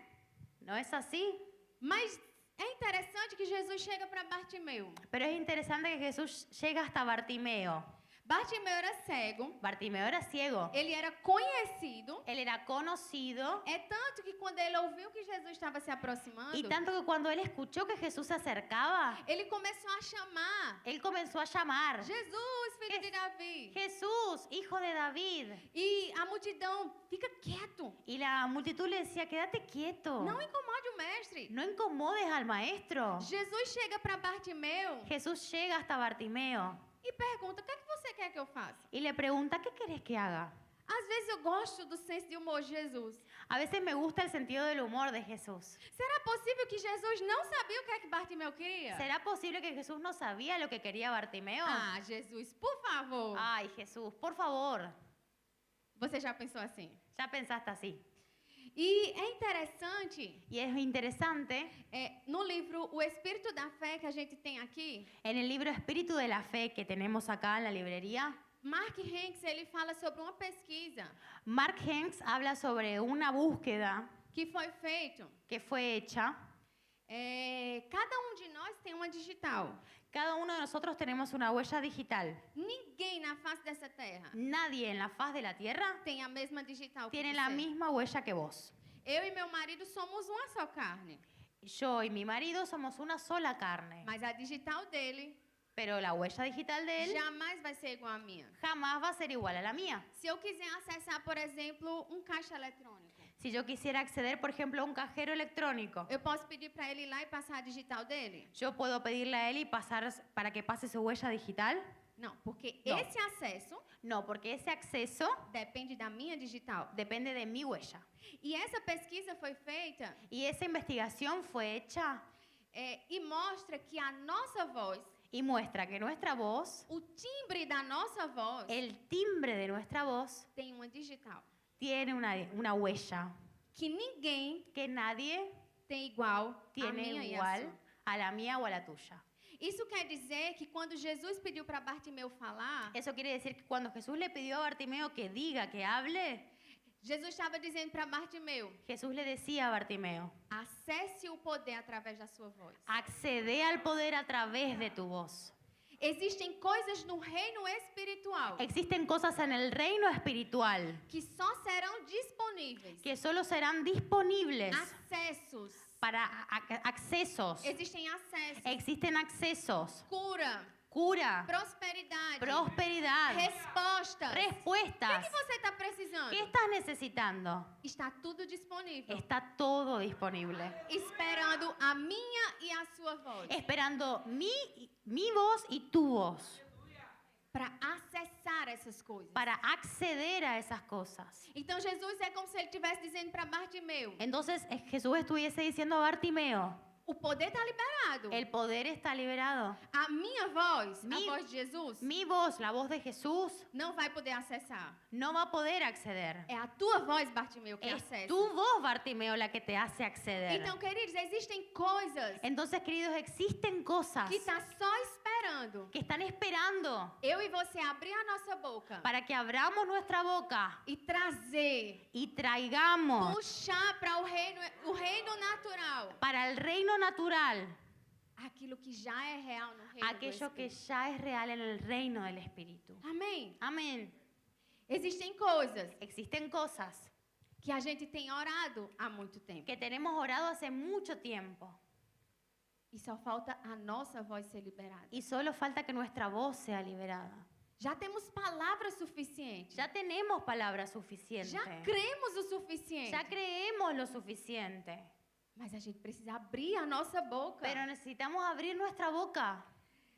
¿No es así? Mas é interessante que Jesus chega para Bartimeu. Pero es interesante que Jesús llega hasta Bartimeo. Bartimeu era cego, Bartimeo era ciego. ele era conhecido, Él era conocido. é tanto que quando ele ouviu que Jesus estava se aproximando, Y tanto que cuando él escuchó que Jesús se acercaba, ele começou a chamar: él comenzó a llamar: Jesus, filho de Davi. Jesús, hijo de David. E a multidão: fica quieto, Y la multitud le decía: quédate quieto. não incomode o mestre. No incomodes al maestro. Jesus chega para Bartimeu Jesús llega hasta Bartimeo e pergunta: o que é que você quer que eu faça? y le pregunta: ¿qué querés que haga? Às vezes eu gosto do senso de humor de Jesus. A veces me gusta el sentido del humor de Jesús. Será possível que Jesus não sabia o que é que Bartimeu queria? ¿Será posible que Jesús no sabía lo que quería Bartimeo? Ah, Jesus, por favor. Ay, Jesús, por favor. Você já pensou assim? Ya pensaste así. E é interessante, Y es interesante, no livro O Espírito da Fé que a gente tem aqui, en el libro Espíritu de la Fe que tenemos acá en la librería, Mark Hanks, ele fala sobre uma pesquisa Mark Hanks habla sobre una búsqueda que foi feita. que fue hecha. Cada de nós tem uma digital. Cada uno de nosotros tenemos una huella digital. Ninguém na face dessa terra Nadie en la faz de la tierra tem a mesma digital que tiene você. la misma huella que vos. Eu e meu marido somos uma só carne, Yo y mi marido somos una sola carne, mas a digital dele pero la huella digital de él jamais vai ser igual à minha. jamás va a ser igual a la mía. Se eu quiser acessar, por exemplo, caixa eletrônico, Si yo quisiera acceder, por ejemplo, a un cajero electrónico, eu posso pedir para ele ir lá e passar a digital dele? ¿yo puedo pedirle a él y pasar para que pase su huella digital? Não, porque Não. esse acesso No, porque ese acceso depende da minha digital. depende de mi huella. E essa pesquisa foi feita Y esa investigación fue hecha e mostra que a nossa voz, y muestra que nuestra voz, o timbre da nossa voz, el timbre de nuestra voz, tem uma digital. tiene una huella Que ninguém que nadie tem igual a tiene minha e a igual sua. a la mía o a la tuya. Isso quer dizer que quando Jesus pediu para Bartimeu falar, Eso quiere decir que cuando Jesús le pidió a Bartimeo que diga, que hable, Jesus estava dizendo para Bartimeu, Jesús le decía a Bartimeo, acesse o poder através da sua voz. accede al poder a través de tu voz. Existem coisas no reino espiritual Existen cosas en el reino espiritual que só serão disponíveis. que solo serán disponibles Acessos. para accesos. Existem acessos. Existen accesos, Cura. cura, Prosperidade. prosperidad, Respostas. O respuestas. que você está precisando? ¿Qué estás necesitando? Está tudo disponível. Está todo disponible. Esperando a minha e a sua voz. Esperando mi voz y tu voz Para acessar essas coisas. para acceder a esas cosas. Então Jesus é como se ele estivesse dizendo para Bartimeu, Entonces Jesús estuviese diciendo a Bartimeo, o poder está liberado. el poder está liberado. A minha voz, a Mi- voz de Jesus, Mi voz, la voz de Jesús, não vai poder acessar. no va a poder acceder. É a tua voz, Bartimeu, que Es acessa. tu voz, Bartimeo, la que te hace acceder. Então, queridos, existem coisas Entonces, queridos, existen cosas que está só esperando que están esperando eu e você abrir a nossa boca para que abramos nuestra boca e trazer, y traigamos puxar para o reino natural para el reino natural aquilo que já é real no reino do aquello que Espírito. ya es real en el reino del Espíritu. Amém? Amén. Existem coisas Existen cosas que a gente tem orado há muito tempo. que tenemos orado hace mucho tiempo E só falta a nossa voz ser liberada. y solo falta que nuestra voz sea liberada. Já temos palavras suficientes. Ya tenemos palabra suficiente. Já cremos o suficiente. Ya creemos lo suficiente. Mas a gente precisa abrir a nossa boca. Pero necesitamos abrir nuestra boca.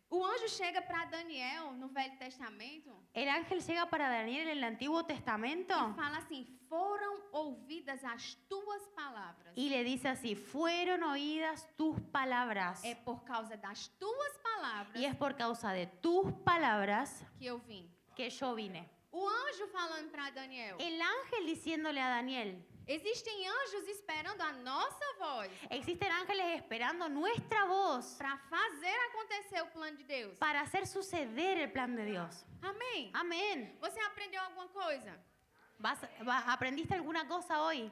O anjo chega para Daniel no Velho Testamento El ángel llega para Daniel en el Antiguo Testamento e fala assim: foram ouvidas as tuas palavras. y le dice así, fueron oídas tus palabras. É por causa das tuas palavras Y es por causa de tus palabras que eu vim. que yo vine. O anjo falando para Daniel. El ángel diciéndole a Daniel, Existem anjos esperando a nossa voz existen ángeles esperando nuestra voz para fazer acontecer o plano de Deus. para hacer suceder el plan de Dios. Amém? Amén. Você aprendeu alguma coisa? ¿Aprendiste alguna cosa hoy?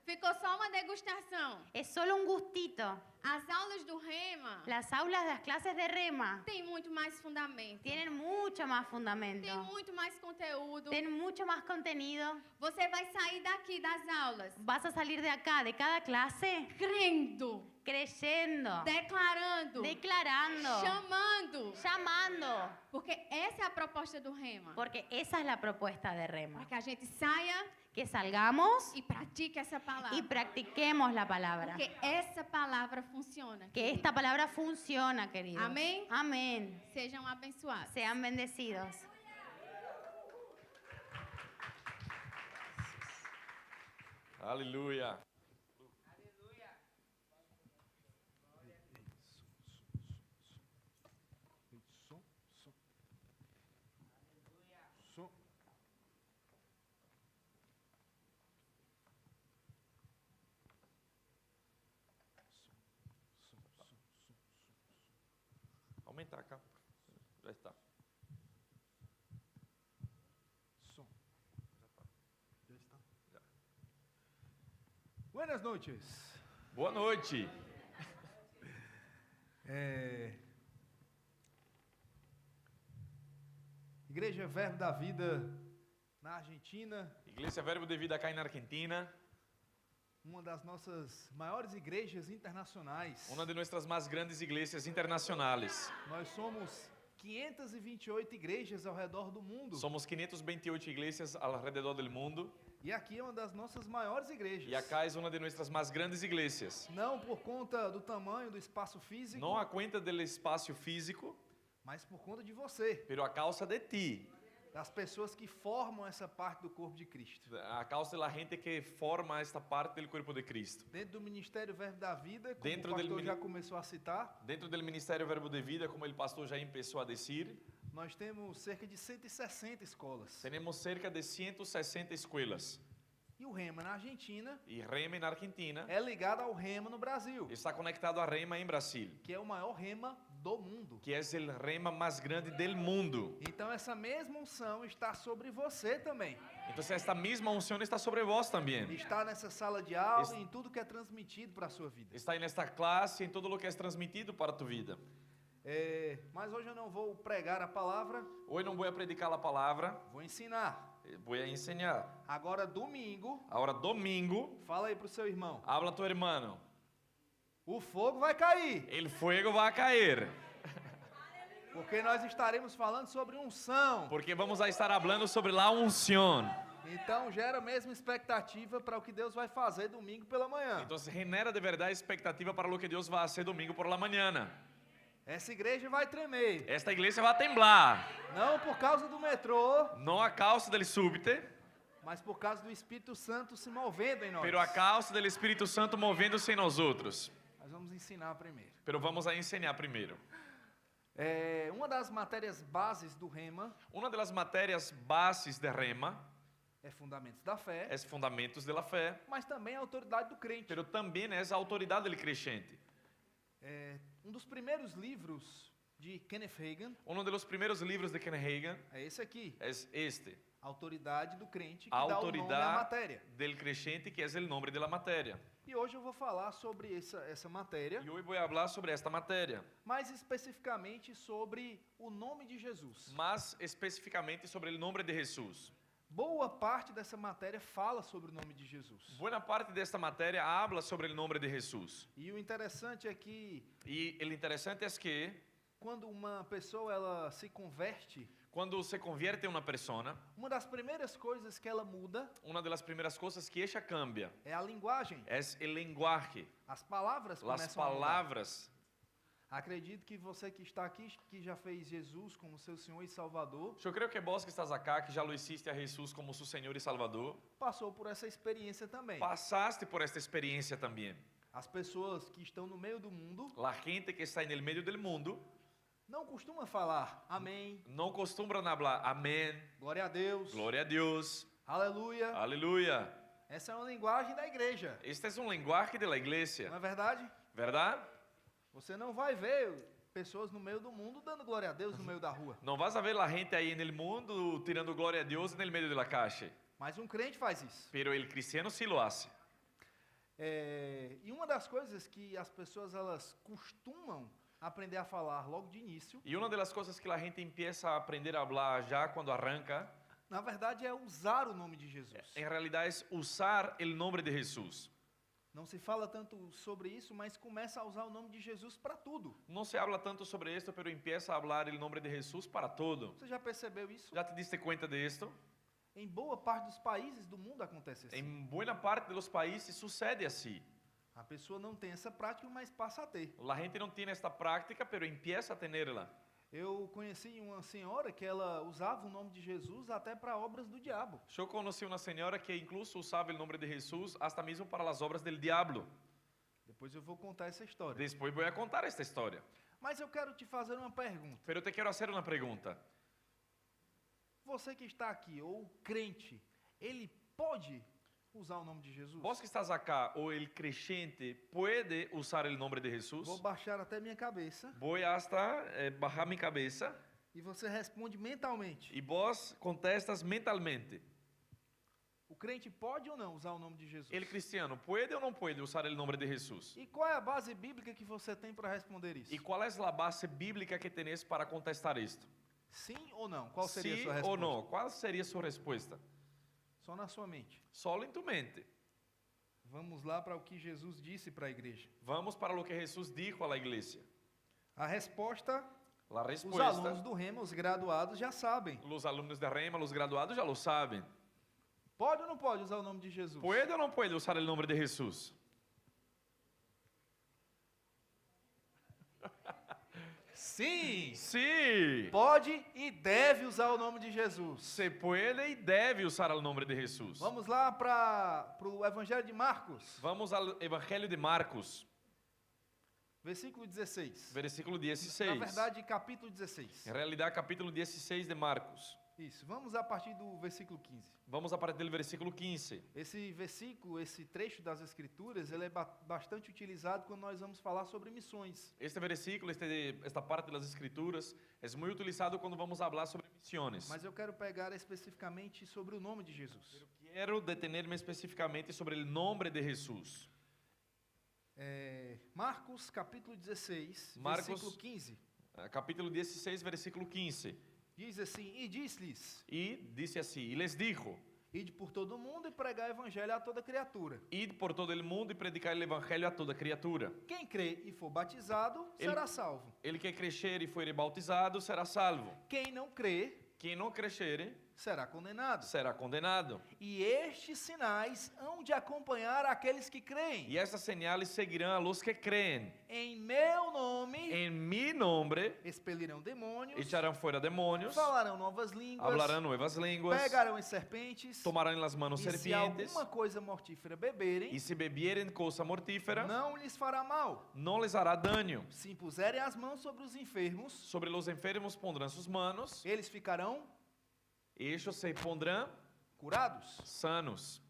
Ficou só uma degustação. Es solo un gustito. As aulas do Rema Las aulas, las clases de rema têm muito mais fundamento. tienen mucho más fundamento, Tem muito mais conteúdo. tienen mucho más contenido. Você vai sair daqui das aulas Vas a salir de acá, de cada clase, crendo, creyendo, declarando, declarando, chamando. llamando, Porque essa é a proposta do Rema. porque esa es la propuesta de Para rema. que a gente saia Que salgamos e pratique essa palavra. y practiquemos la palabra. Porque essa palavra funciona. Que querido. esta palabra funciona, queridos. Amén. Amén. Sejam abençoados. Sean bendecidos. Aleluia. Aumentar cá. Já está. Som. Já está? Já. Buenas noches. Boa noite. Igreja Verbo da Vida na Argentina, Igreja Verbo de Vida cá na Argentina, uma das nossas maiores igrejas internacionais. uma de nossas mais grandes igrejas internacionais. Nós somos 528 igrejas ao redor do mundo. Somos 528 igrejas ao redor do mundo E aqui é uma das nossas maiores igrejas. e acá é uma de nossas mais grandes igrejas. Não por conta do tamanho do espaço físico, Não a conta do espaço físico, mas por conta de você, pero a causa de ti, das pessoas que formam essa parte do corpo de Cristo. a causa da gente que forma esta parte do corpo de Cristo. Dentro do Ministério Verbo da Vida, como Dentro o do pastor mini- já começou a citar, Dentro do Ministério Verbo de Vida, como o pastor já começou a dizer, nós temos cerca de 160 escolas. temos cerca de 160 escolas. E o Rema na Argentina Y Rema en Argentina é ligado ao Rema no Brasil, está conectado a Rema en Brasil, que é o maior Rema do mundo. que es el Rema más grande del mundo. Então essa mesma unção está sobre você também. Entonces esta misma unción está sobre vos también. Está nessa sala de aula e em tudo que é transmitido para a sua vida. Está en esta clase y en todo lo que es transmitido para tu vida. Mas hoje eu não vou pregar a palavra, Hoy no voy a predicar la palabra, vou ensinar. voy a enseñar. Agora domingo, Ahora domingo, fala aí pro seu irmão. habla a tu hermano. O fogo vai cair, El fuego va a caer, porque nós estaremos falando sobre unção. porque vamos a estar hablando sobre la unción. Então gera mesmo expectativa para o que Deus vai fazer domingo pela manhã. Entonces genera de verdad expectativa para lo que Dios va a hacer domingo por la mañana. Essa igreja vai tremer, Esta iglesia va a temblar, não por causa do metrô, no a causa del súbite, mas por causa do Espírito Santo se movendo em nós. pero a causa del Espíritu Santo moviéndose en nosotros. Nós vamos ensinar primeiro. Pero vamos a enseñar primero. Uma das matérias bases do Rema Una de las materias bases de Rema é Fundamentos da Fé, es Fundamentos de la Fe, mas também a autoridade do crente. pero también es Autoridad del Creyente. Um dos primeiros livros de Kenneth Hagin Uno de los primeros libros de Ken Hagin é esse aqui, es este, Autoridade do Crente, que A dá o nome à Autoridad matéria. del Creyente, que es el nombre de la materia. E hoje eu vou falar sobre essa matéria, Y hoy voy a hablar sobre esta materia, mais especificamente sobre o nome de Jesus. más específicamente sobre el nombre de Jesús. Boa parte dessa matéria fala sobre o nome de Jesus. Buena parte de esta materia habla sobre el nombre de Jesús. E o interessante é que Y el interesante es que quando uma pessoa ela se converte, cuando se convierte una persona, uma das primeiras coisas que ela muda una de las primeras cosas que ella cambia é a linguagem. es el lenguaje, As palavras las começam a mudar. palabras. Acredito que você que está aqui, que já fez Jesus como seu Senhor e Salvador, Yo creo que vos que estás acá, que ya lo hiciste a Jesús como su Señor y Salvador, passou por essa experiência também. pasaste por esta experiencia también. As pessoas que estão no meio do mundo La gente que está en el medio del mundo não costuma falar amém, no acostumbran a hablar amén, glória a Deus, gloria a Dios, aleluia. aleluya. Essa é uma linguagem da igreja, Este es un lenguaje de la iglesia, não é verdade? ¿verdad? Você não vai ver pessoas no meio do mundo dando glória a Deus no meio da rua. No vas a ver la gente ahí en el mundo tirando gloria a Dios en el medio de la calle, Mas um crente faz isso. pero el cristiano sí lo hace. E uma das coisas que as pessoas elas costumam aprender a falar logo de início, Y una de las cosas que la gente empieza a aprender a hablar ya cuando arranca, na verdade é usar o nome de Jesus. en realidad es usar el nombre de Jesús. Não se fala tanto sobre isso, mas começa a usar o nome de Jesus para tudo. No se habla tanto sobre esto, pero empieza a hablar el nombre de Jesús para todo. Você já percebeu isso? ¿Ya te diste cuenta de esto? Em boa parte dos países do mundo acontece assim. En buena parte de los países sucede así. A pessoa não tem essa prática, mas passa a ter. La gente no tiene esta práctica, pero empieza a tenerla. Eu conheci uma senhora que ela usava o nome de Jesus até para obras do diabo. Yo conocí una señora que incluso usaba el nombre de Jesús hasta mismo para las obras del diablo. Depois eu vou contar essa história. Después voy a contar esta historia. Mas eu quero te fazer uma pergunta. Pero te quiero hacer una pregunta. Você que está aqui, ou crente, ele pode usar o nome de Jesus? Vos que estás acá o el creyente puede usar el nombre de Jesús. Vou baixar até minha cabeça Voy hasta bajar mi cabeza e você responde mentalmente. y vos contestas mentalmente. O crente pode ou não usar o nome de Jesus? ¿El cristiano puede o no puede usar el nombre de Jesús? E qual é a base bíblica que você tem para responder isso? ¿Y cuál es la base bíblica que tenés para contestar esto? Sim ou não? Qual seria a ¿Sí sua o resposta? no? ¿Cuál sería su respuesta? Só na sua mente. Solo en tu mente. Vamos lá para o que Jesus disse para a igreja. Vamos para lo que Jesús dijo a la iglesia. A resposta, La os respuesta, alunos do Rema, os graduados, já sabem. los alumnos de Rema, los graduados ya lo saben. Pode ou não pode usar o nome de Jesus? ¿Puede o no puede usar el nombre de Jesús? Sim! Sí. Pode e deve usar o nome de Jesus. Se puede y debe usar el nombre de Jesús. Vamos lá para o Evangelho de Marcos, Vamos al Evangelio de Marcos, versículo 16. versículo Na 16. verdade, capítulo 16. En realidad, capítulo 16 de Marcos. Isso, vamos a partir do versículo 15. Vamos a partir do versículo 15. Esse versículo, esse trecho das Escrituras, ele é bastante utilizado quando nós vamos falar sobre missões. Este versículo, esta parte das Escrituras, é muito utilizado quando vamos falar sobre missões. Mas eu quero pegar especificamente sobre o nome de Jesus. Quero detener-me especificamente sobre o nome de Jesus. Marcos, capítulo 16, Marcos- versículo 15. Capítulo 16, versículo 15. Diz assim, e diz-lhes, E disse assim, e les dijo, ide por todo o mundo e pregai o evangelho a toda criatura. id por todo el mundo e predicar o evangelho a toda criatura. Quem crê e for batizado, Ele- será salvo. Ele que crescer e for bautizado será salvo. Quem não crê, Quem não crescer será condenado. será condenado. E estes sinais hão de acompanhar aqueles que creem. E estas señales seguirão a los que creem. Em meu nome Em mi nombre expelirão demônios, echarão fora demônios, falarão novas línguas, hablarão nuevas línguas, pegarão em serpentes, tomarão em las manos e se serpientes, alguma coisa mortífera beberem, e se beberem coisa mortífera, não lhes fará mal. não les hará daño. Se impuserem as mãos sobre os enfermos, Sobre los enfermos pondrão sus manos, eles ficarão e ellos se pondrão curados. sanos.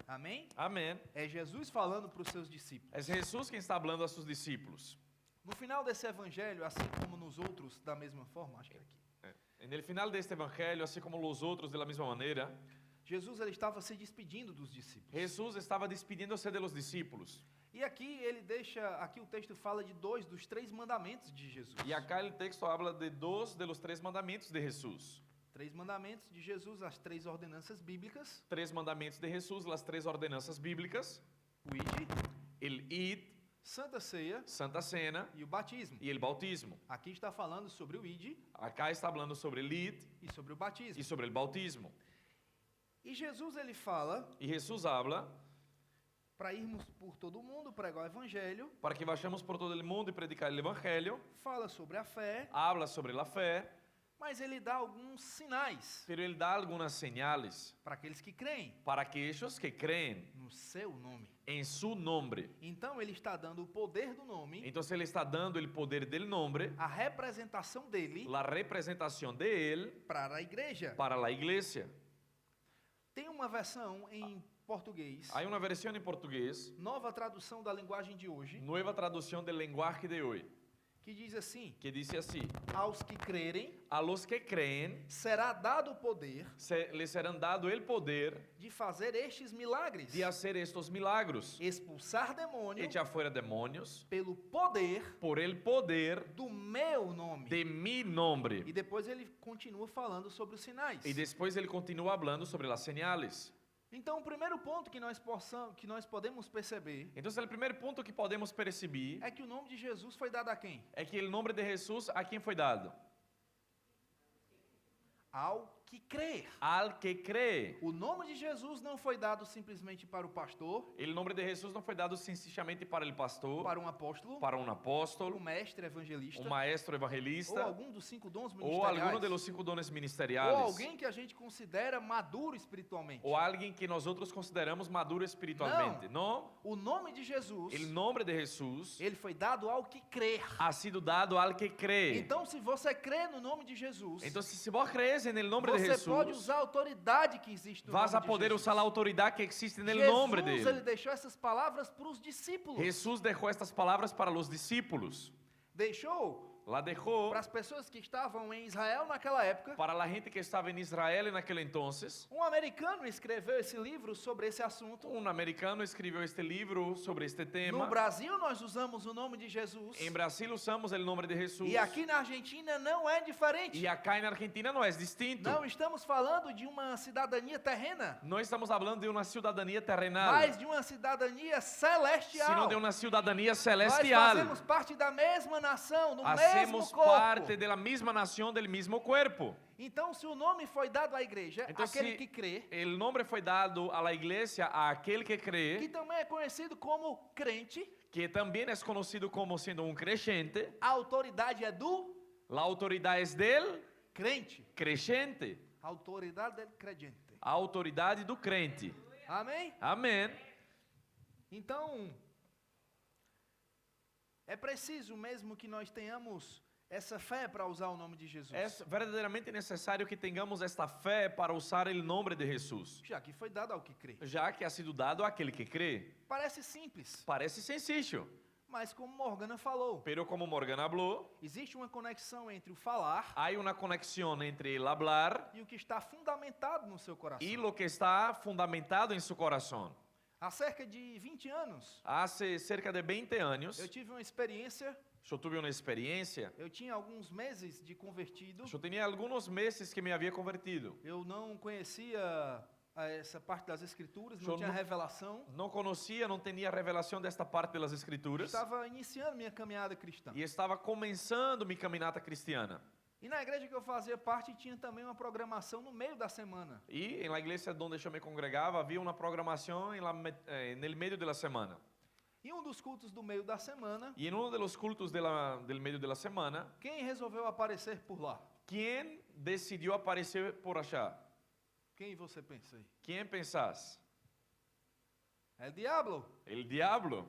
Amém? Amém. É Jesus falando para os seus discípulos. É Jesus quem está falando a seus discípulos. No final desse evangelho, assim como nos outros, da mesma forma, acho que é aqui. No final deste evangelho, assim como os outros de la misma maneira, Jesus ele estava se despedindo dos discípulos. Jesus estava despedindo-se de los discípulos. E aqui ele deixa, aqui o texto fala de 2 dos 3 mandamentos de Jesus. E acá o texto habla de 2 de los 3 mandamentos de Jesus. 3 mandamentos de Jesus, as 3 ordenanças bíblicas, 3 mandamentos de Jesus, as 3 ordenanças bíblicas, o id, el id, Santa Ceia Santa Cena e o batismo. e el bautismo. Aqui está falando sobre o id Acá está falando sobre el id e sobre o batismo. e sobre el bautismo. E Jesus ele fala E Jesus habla para irmos por todo o mundo, pregar o evangelho, para que vayamos por todo el mundo e predicar el evangelho, fala sobre a fé, habla sobre la fé, mas ele dá alguns sinais pero ele dá algunas señales para aqueles que creem para aquellos que creen no seu nome. en su nombre. Então ele está dando o poder do nome, Entonces ele está dando el poder del nombre, a representação dele la representación de él para a igreja. para la iglesia. Tem uma versão em português, Hay una versión en portugués, nova tradução da linguagem de hoje, nueva traducción del lenguaje de hoy, que diz assim: que dice así: aos que crerem a los que creen será dado o poder les serán dado el poder de fazer estes milagres, de hacer estos milagros, expulsar demônio echar fuera demonios pelo poder por el poder do meu nome. de mi nombre. E depois ele continua falando sobre os sinais. Y después él continúa hablando sobre las señales. Então, o primeiro ponto que nós podemos perceber Entonces el primer punto que podemos percibir é que o nome de Jesus foi dado a quem? é que el nombre de Jesús a quién fue dado? Ao que crer. Al que cree. O nome de Jesus não foi dado simplesmente para o pastor, El nombre de Jesús no fue dado sencillamente para el pastor, para um apóstolo, para un para apóstol, um mestre evangelista, un maestro ou evangelista, algum dos 5 dons o ministeriais, alguno de los 5 dones ou ministeriales, alguém que a gente considera maduro espiritualmente. o alguien que nosotros consideramos maduro espiritualmente. No, O nome de Jesus, el nombre de Jesús ele foi dado ao que crer. ha sido dado al que cree. Então, se você crê no nome de Jesus, Entonces, si vos crees en el nombre de você pode Jesús, usar a autoridade que existe no vas nome a de poder Jesus. usar la autoridad que existe en el Jesus, nombre de ele Él. deixou essas palavras para os discípulos. Jesús dejó estas palabras para los discípulos. Deixou La dejó para as pessoas que estavam em Israel naquela época. para la gente que estaba en Israel en aquel entonces. Um americano escreveu esse livro sobre esse assunto. Un americano escribió este libro sobre este No tema. Brasil, nós usamos o nome de Jesus. En Brasil usamos el nombre de Jesús. E aqui na Argentina não é diferente. Y acá en Argentina no es distinto. Não estamos falando de uma cidadania terrena, No estamos hablando de una ciudadanía terrenal, mas de uma cidadania celestial. sino de una ciudadanía Nós celestial. fazemos parte da mesma nação, do Hacemos mesmo corpo. parte de la misma nación, del mismo cuerpo. Então, se o nome foi dado à igreja, Então, aquele se que crê, el nombre fue dado a la iglesia, a aquel que que cree, também é conhecido como crente, que también es conocido como siendo un creyente, a autoridade é do la autoridad es del crente. creyente, A autoridade del crente. a autoridade do crente. Amém? Amém. Então, é preciso mesmo que nós tenhamos essa fé para usar o nome de Jesus. Es verdaderamente necesario que tengamos esta fe para usar el nombre de Jesús, Já que foi dado ao que crê. ya que ha sido dado a aquel que cree. Parece simples, Parece sencillo, mas como Morgana falou, pero como Morgan habló, existe uma conexão entre o falar hay una conexión entre el hablar e o que está fundamentado no seu coração. y lo que está fundamentado en su corazón. Há cerca de 20 anos, Hace cerca de 20 años, eu tive uma experiência, yo tuve una experiencia. eu tinha alguns meses de convertido, Yo tenía algunos meses que me había convertido. eu não conhecia essa parte das escrituras, não Eu tinha não- revelação, No conocía, no tenía revelación de esta parte de las escrituras estava iniciando minha caminhada cristã. y estaba comenzando mi caminata cristiana. E na igreja que eu fazia parte tinha também uma programação no meio da semana. Y en la iglesia donde yo me congregaba había una programación en el medio de la semana. E um dos cultos do meio da semana, Y en uno de los cultos del medio de la semana, quem resolveu aparecer por lá? ¿quién decidió aparecer por allá? Quem você pensa aí? ¿Quién pensás? É o diabo. El diablo.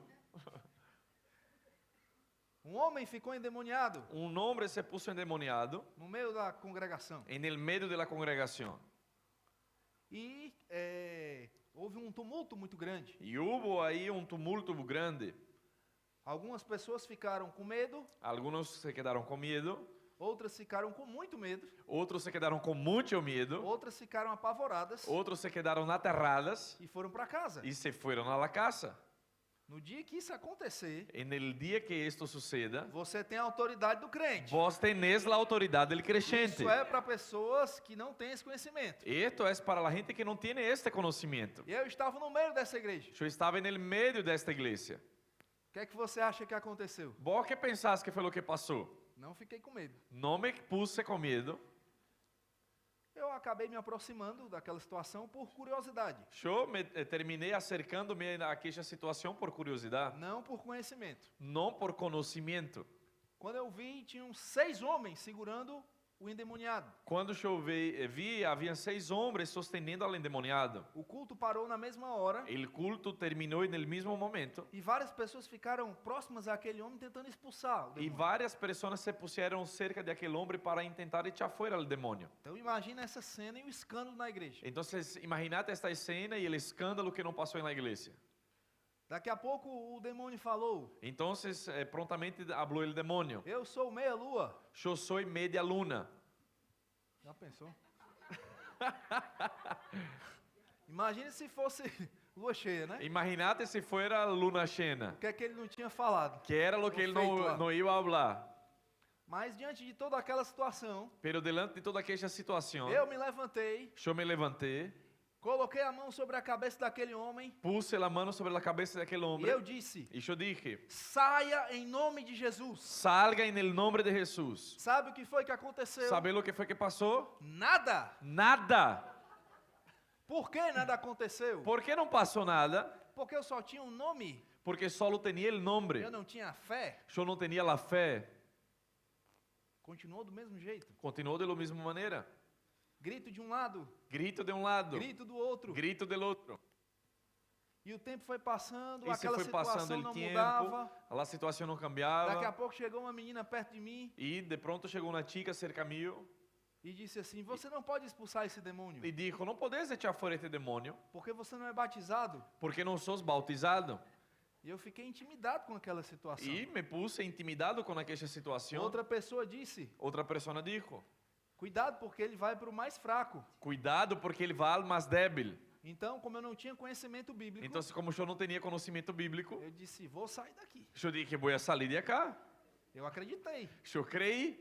Um homem ficou endemoniado Un hombre se puso endemoniado no meio da congregação. en el medio de la congregación. E houve um tumulto muito grande. Y hubo ahí un tumulto grande. Algumas pessoas ficaram com medo, Algunos se quedaron con miedo, outras ficaram com muito medo, otros se quedaron con mucho miedo, outras ficaram apavoradas otros se quedaron aterradas e foram para casa. y se fueron a la casa. No dia que isso acontecer, En el día que esto suceda, você tem a autoridade do crente. vos tenés la autoridad del creyente. Isso é para pessoas que não têm esse conhecimento. Esto es para la gente que no tiene este conocimiento. E eu estava no meio dessa igreja. Yo estaba en el medio de esta iglesia. O que é que você acha que aconteceu? ¿Vos qué pensás que fue lo que pasó? Não fiquei com medo. No me puse con miedo. Eu acabei me aproximando daquela situação por curiosidade, Yo me terminé acercándome a aquella situación por curiosidad, não por conhecimento. no por conocimiento. Quando eu vi, tinham 6 homens segurando o endemoniado. Cuando yo vi, habían 6 hombres sosteniendo al endemoniado. O culto parou na mesma hora El culto terminó en el mismo momento e várias pessoas ficaram próximas àquele homem tentando expulsar o y demônio. varias personas se pusieron cerca de aquel hombre para intentar echar fuera al demonio. Então imagina essa cena e o escândalo na igreja. Entonces, imagínate esta escena y el escándalo que no pasó en la iglesia. Daqui a pouco o demônio falou: Entonces, prontamente habló el demonio. eu sou meia lua. Yo soy media luna. Já pensou? Imagine se fosse lua cheia, né? Imagínate si fuera luna llena, O que é que ele não tinha falado? que era lo que él Feito lá. no iba a hablar. Mas diante de toda aquela situação, Pero delante de toda aquella situación, eu me levantei, yo me levanté, coloquei a mão sobre a cabeça daquele homem puse la mano sobre la cabeza de aquel e hombre eu disse: y yo dije, saia em nome de Jesus. salga en el nombre de Jesús. Sabe o que foi que aconteceu? ¿Sabe lo que fue que pasó? Nada. Nada. Por que nada aconteceu? ¿Por qué no pasó nada? Porque eu só tinha um nome. Porque solo tenía el nombre. Eu não tinha fé. Yo no tenía la fe. Continuou do mesmo jeito. Continuó de la misma manera. Grito de um lado, Grito de un lado, grito do outro. grito del otro. E o tempo foi passando, Y se aquela fue pasando situação el não tiempo, mudava. la situación no Daqui a cambiaba. pouco chegou uma menina perto de mim Y de pronto llegó una chica cerca mío e disse assim: você não pode expulsar esse demônio, y dijo, no podés echar fuera este demonio porque você não é batizado. porque no sos bautizado. E eu fiquei intimidado com aquela situação. Y me puse intimidado con aquella situación. Outra pessoa disse: Otra persona dijo, cuidado, porque ele vai para o mais fraco. cuidado porque él va al más débil. Então, como eu não tinha conhecimento bíblico, Entonces, como yo no tenía conocimiento bíblico, eu disse: vou sair daqui. yo dije, voy a salir de acá. Eu acreditei. Yo creí.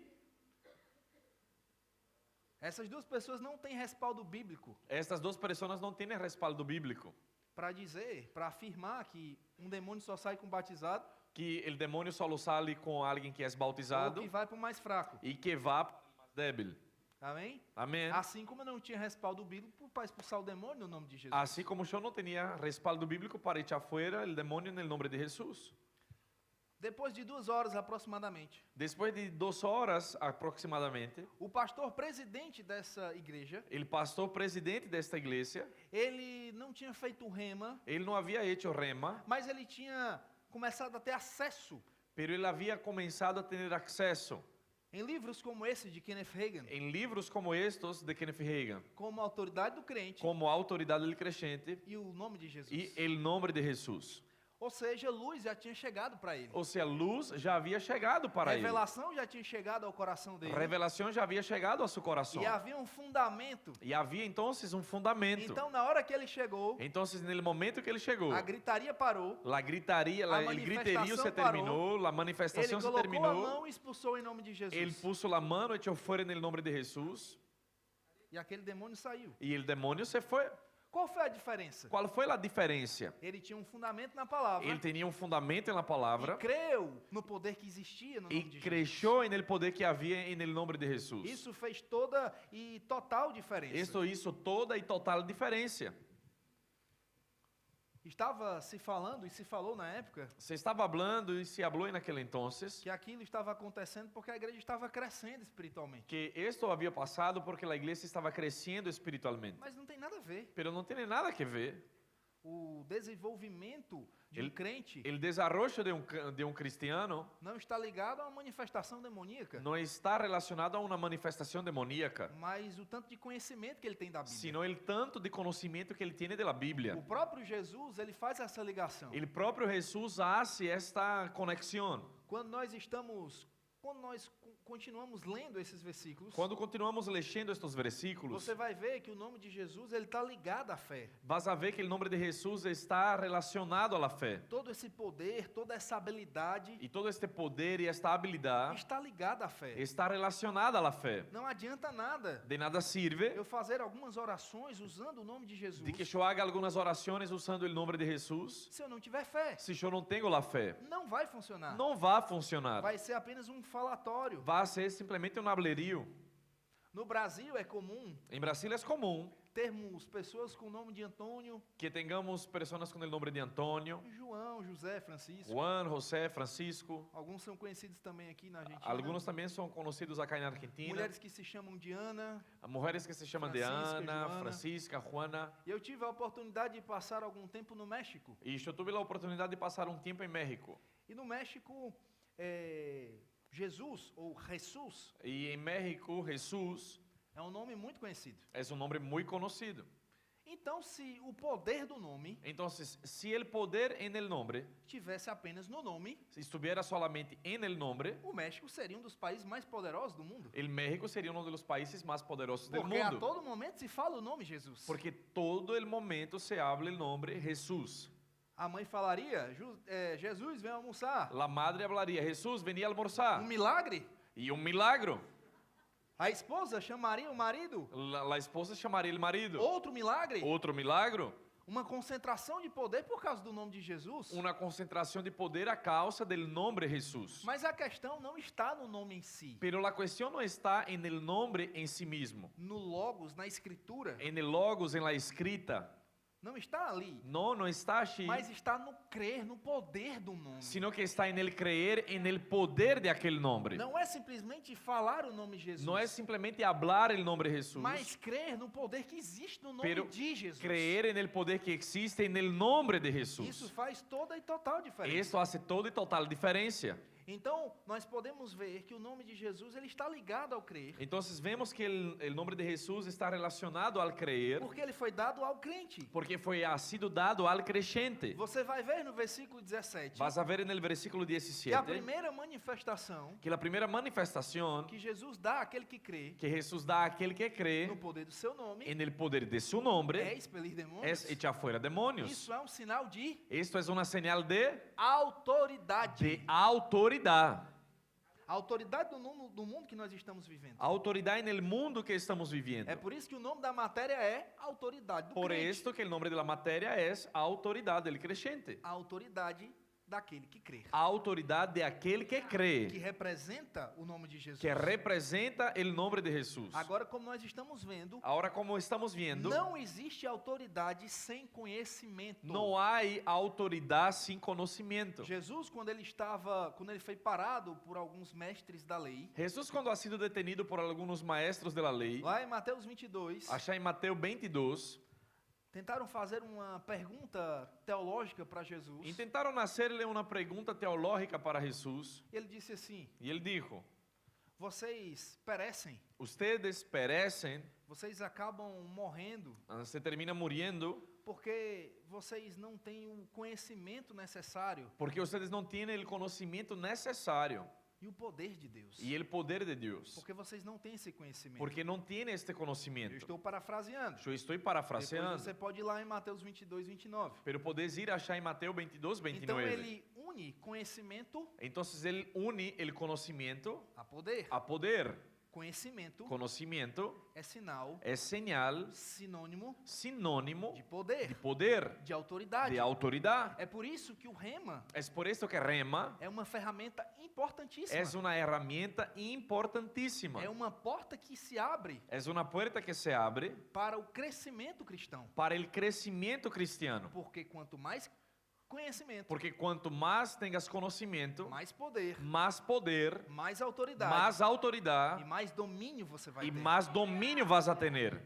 Essas duas pessoas não têm respaldo bíblico Estas dos personas no tienen respaldo bíblico. para dizer, para afirmar que um demônio só sai com batizado Que el demonio solo sale con alguien que es ou bautizado que vai para o mais fraco. y que va para el más débil. Amém? Amén. Assim como eu não tinha respaldo bíblico para expulsar o demônio no nome de Jesus. Así como yo no tenía respaldo bíblico para echar fuera el demonio en el nombre de Jesús. Depois de 2 horas aproximadamente, Después de 2 horas aproximadamente, o pastor presidente dessa igreja, el pastor presidente de esta iglesia, ele não tinha feito rema, él no había hecho rema, mas ele tinha começado a ter acesso pero él había comenzado a tener acceso Em livros como esse de Kenneth Hagin, En livros como estos de Kenneth Hagin, como a autoridade do crente como a autoridade del creyente e o nome de Jesus. y el nombre de Jesús. Ou seja, luz já tinha chegado para ele. O sea, luz ya había llegado para él. Revelação já tinha chegado ao coração dele. Revelación ya había llegado a su corazón. E havia um fundamento. Y había entonces un fundamento. Então, na hora que ele chegou, Entonces, en el momento que él llegó, a gritaria parou. la gritaría, el griterío se manifestación paró. terminó, la Ele manifestación se colocou a terminó. mão e expulsou em nome de Jesus. Él puso la mano, echó fuera en el nombre de Jesús E aquele demônio saiu. y el demonio se fue. Qual foi a diferença? ¿Cuál fue la diferencia? Ele tinha um fundamento na palavra. Él tenía un fundamento en la E palabra creu no poder que existia no nome y de Jesus. creyó en el poder que había en el nombre de Jesús. Isso fez toda e total diferença. Esto hizo toda y total diferencia. Estava se falando e se falou na época Se estaba hablando y se habló en aquel entonces que aquilo estava acontecendo porque a igreja estava crescendo espiritualmente. que esto había pasado porque la iglesia estaba creciendo espiritualmente. Mas não tem nada a ver. Pero no tiene nada que ver. O desenvolvimento de um crente El desarrollo de un cristiano não está ligado a uma manifestação demoníaca, no está relacionado a una manifestación demoníaca, mas o tanto de conhecimento que ele tem da Bíblia. sino el tanto de conocimiento que él tiene de la Biblia. O próprio Jesus, ele faz essa ligação. El propio Jesús hace esta conexión. Quando nós continuamos lendo esses versículos, Cuando continuamos leyendo estos versículos, você vai ver que o nome de Jesus ele está ligado à fé. vas a ver que el nombre de Jesús está relacionado a la fe. Todo esse poder, toda essa habilidade Y todo este poder y esta habilidad está ligada à fé. está relacionada a la fe. Não adianta nada De nada sirve eu fazer algumas orações usando o nome de Jesus de que yo haga algunas oraciones usando el nombre de Jesús se eu não tiver fé. si yo no tengo la fe. Não vai funcionar. No va a funcionar. Vai ser apenas um falatório. Va a ser simplemente un hablerío. No Brasil é comum En Brasil es común termos pessoas com o nome de Antônio, que tengamos personas con el nombre de Antonio, João, José, Francisco. Juan, José, Francisco. Alguns são conhecidos também aqui na Argentina. Algunos también son conocidos acá en Argentina. Mulheres que se chamam Diana. Mujeres que se llaman de Francisca, Ana, Joana. Francisca, Juana. E eu tive a oportunidade de passar algum tempo no México. Y yo tuve la oportunidad de pasar un tiempo en México. E no México, Jesus, ou Jesus, Y en México Jesús é um nome muito conhecido. es un nombre muy conocido. Então, se o poder do nome Entonces, si el poder en el nombre tivesse apenas no nome, si estuviera solamente en el nombre, o México seria um dos países mais poderosos do mundo. el México sería uno de los países más poderosos del Porque a mundo. todo momento se fala o nome Jesus. Porque todo el momento se habla el nombre Jesús. A mãe falaria, Jesus, vem almoçar. La madre hablaría, Jesús, venía a almorzar. Um milagre. Y un milagro. A esposa chamaria o marido. La esposa llamaría el marido. Outro milagre. Otro milagro. Uma concentração de poder por causa do nome de Jesus. Una concentración de poder a causa del nombre Jesús. Mas a questão não está no nome em si. Pero la cuestión no está en el nombre en sí mismo, No logos, na escritura. en el logos, en la escrita. Não está ali. No está allí, Mas está no crer, no poder do nome. sino que está en el creer en el poder de aquel nombre. Não é simplesmente falar o nome Jesus. No es simplemente hablar el nombre Jesús, Mas crer no poder que existe no nome pero de Jesus. creer en el poder que existe en el nombre de Isso Jesús. faz toda e total diferença. Esto hace toda y total diferencia. Então, nós podemos ver que o nome de Jesus ele está ligado ao crer, Entonces vemos que el nombre de Jesús está relacionado al creer, porque ele foi dado ao crente. porque ha sido dado al creyente. Você vai ver no versículo 17 Vas a ver en el versículo que a 17 primeira manifestação que la primera manifestación que Jesus dá àquele que crê que Jesús da a aquel que cree no poder do seu nome en el poder de su é nombre expelir demônios. es echar fuera demonios. Isso é um sinal de Esto es una señal de autoridade. autoridad. A autoridade do mundo que nós estamos vivendo. Autoridad en el mundo que estamos viviendo. É por isso que o nome da matéria é autoridade do Por crente. esto que el nombre de la materia es autoridad del creyente. A autoridade daquele que crê. A autoridad de aquel que cree, Que representa o nome de Jesus. que representa el nombre de Jesús. Agora, como nós estamos vendo, Ahora, como estamos viendo, não existe autoridade sem conhecimento. no hay autoridad sin conocimiento. Jesus, quando ele foi parado por alguns mestres da lei, Jesús, cuando ha sido detenido por algunos maestros de la ley, lá em Mateus 22, allá en Mateo 22, tentaram fazer uma pergunta teológica para Jesus. intentaron hacerle una pregunta teológica para Jesús E ele disse assim: y él dijo, vocês perecem, Ustedes perecen, vocês acabam morrendo, se termina muriendo, porque vocês não têm o conhecimento necessário porque ustedes no tienen el conocimiento necesario e o poder de Deus. y el poder de Dios. Porque vocês não têm esse conhecimento. Porque no tiene este Eu conocimiento. estou parafraseando. Yo estoy Depois parafraseando. você pode ir lá em Mateus 22, 29. Pero podés ir allá en Mateo 22, Então 29. ele une conhecimento Entonces él une el conocimiento a poder. a poder. Conhecimento Conocimiento é sinal, es señal, sinônimo sinónimo de de poder, poder, de autoridade. de autoridad. É por isso que o rema Es por esto que rema é uma ferramenta importantíssima. es una herramienta importantísima. É uma porta que se abre Es una puerta que se abre para o crescimento cristão. para el crecimiento cristiano. Porque quanto mais conhecimento, Porque cuanto más tengas conocimiento, mais poder, más poder, mais autoridade más autoridad e mais domínio você vai y ter. más dominio vas a tener.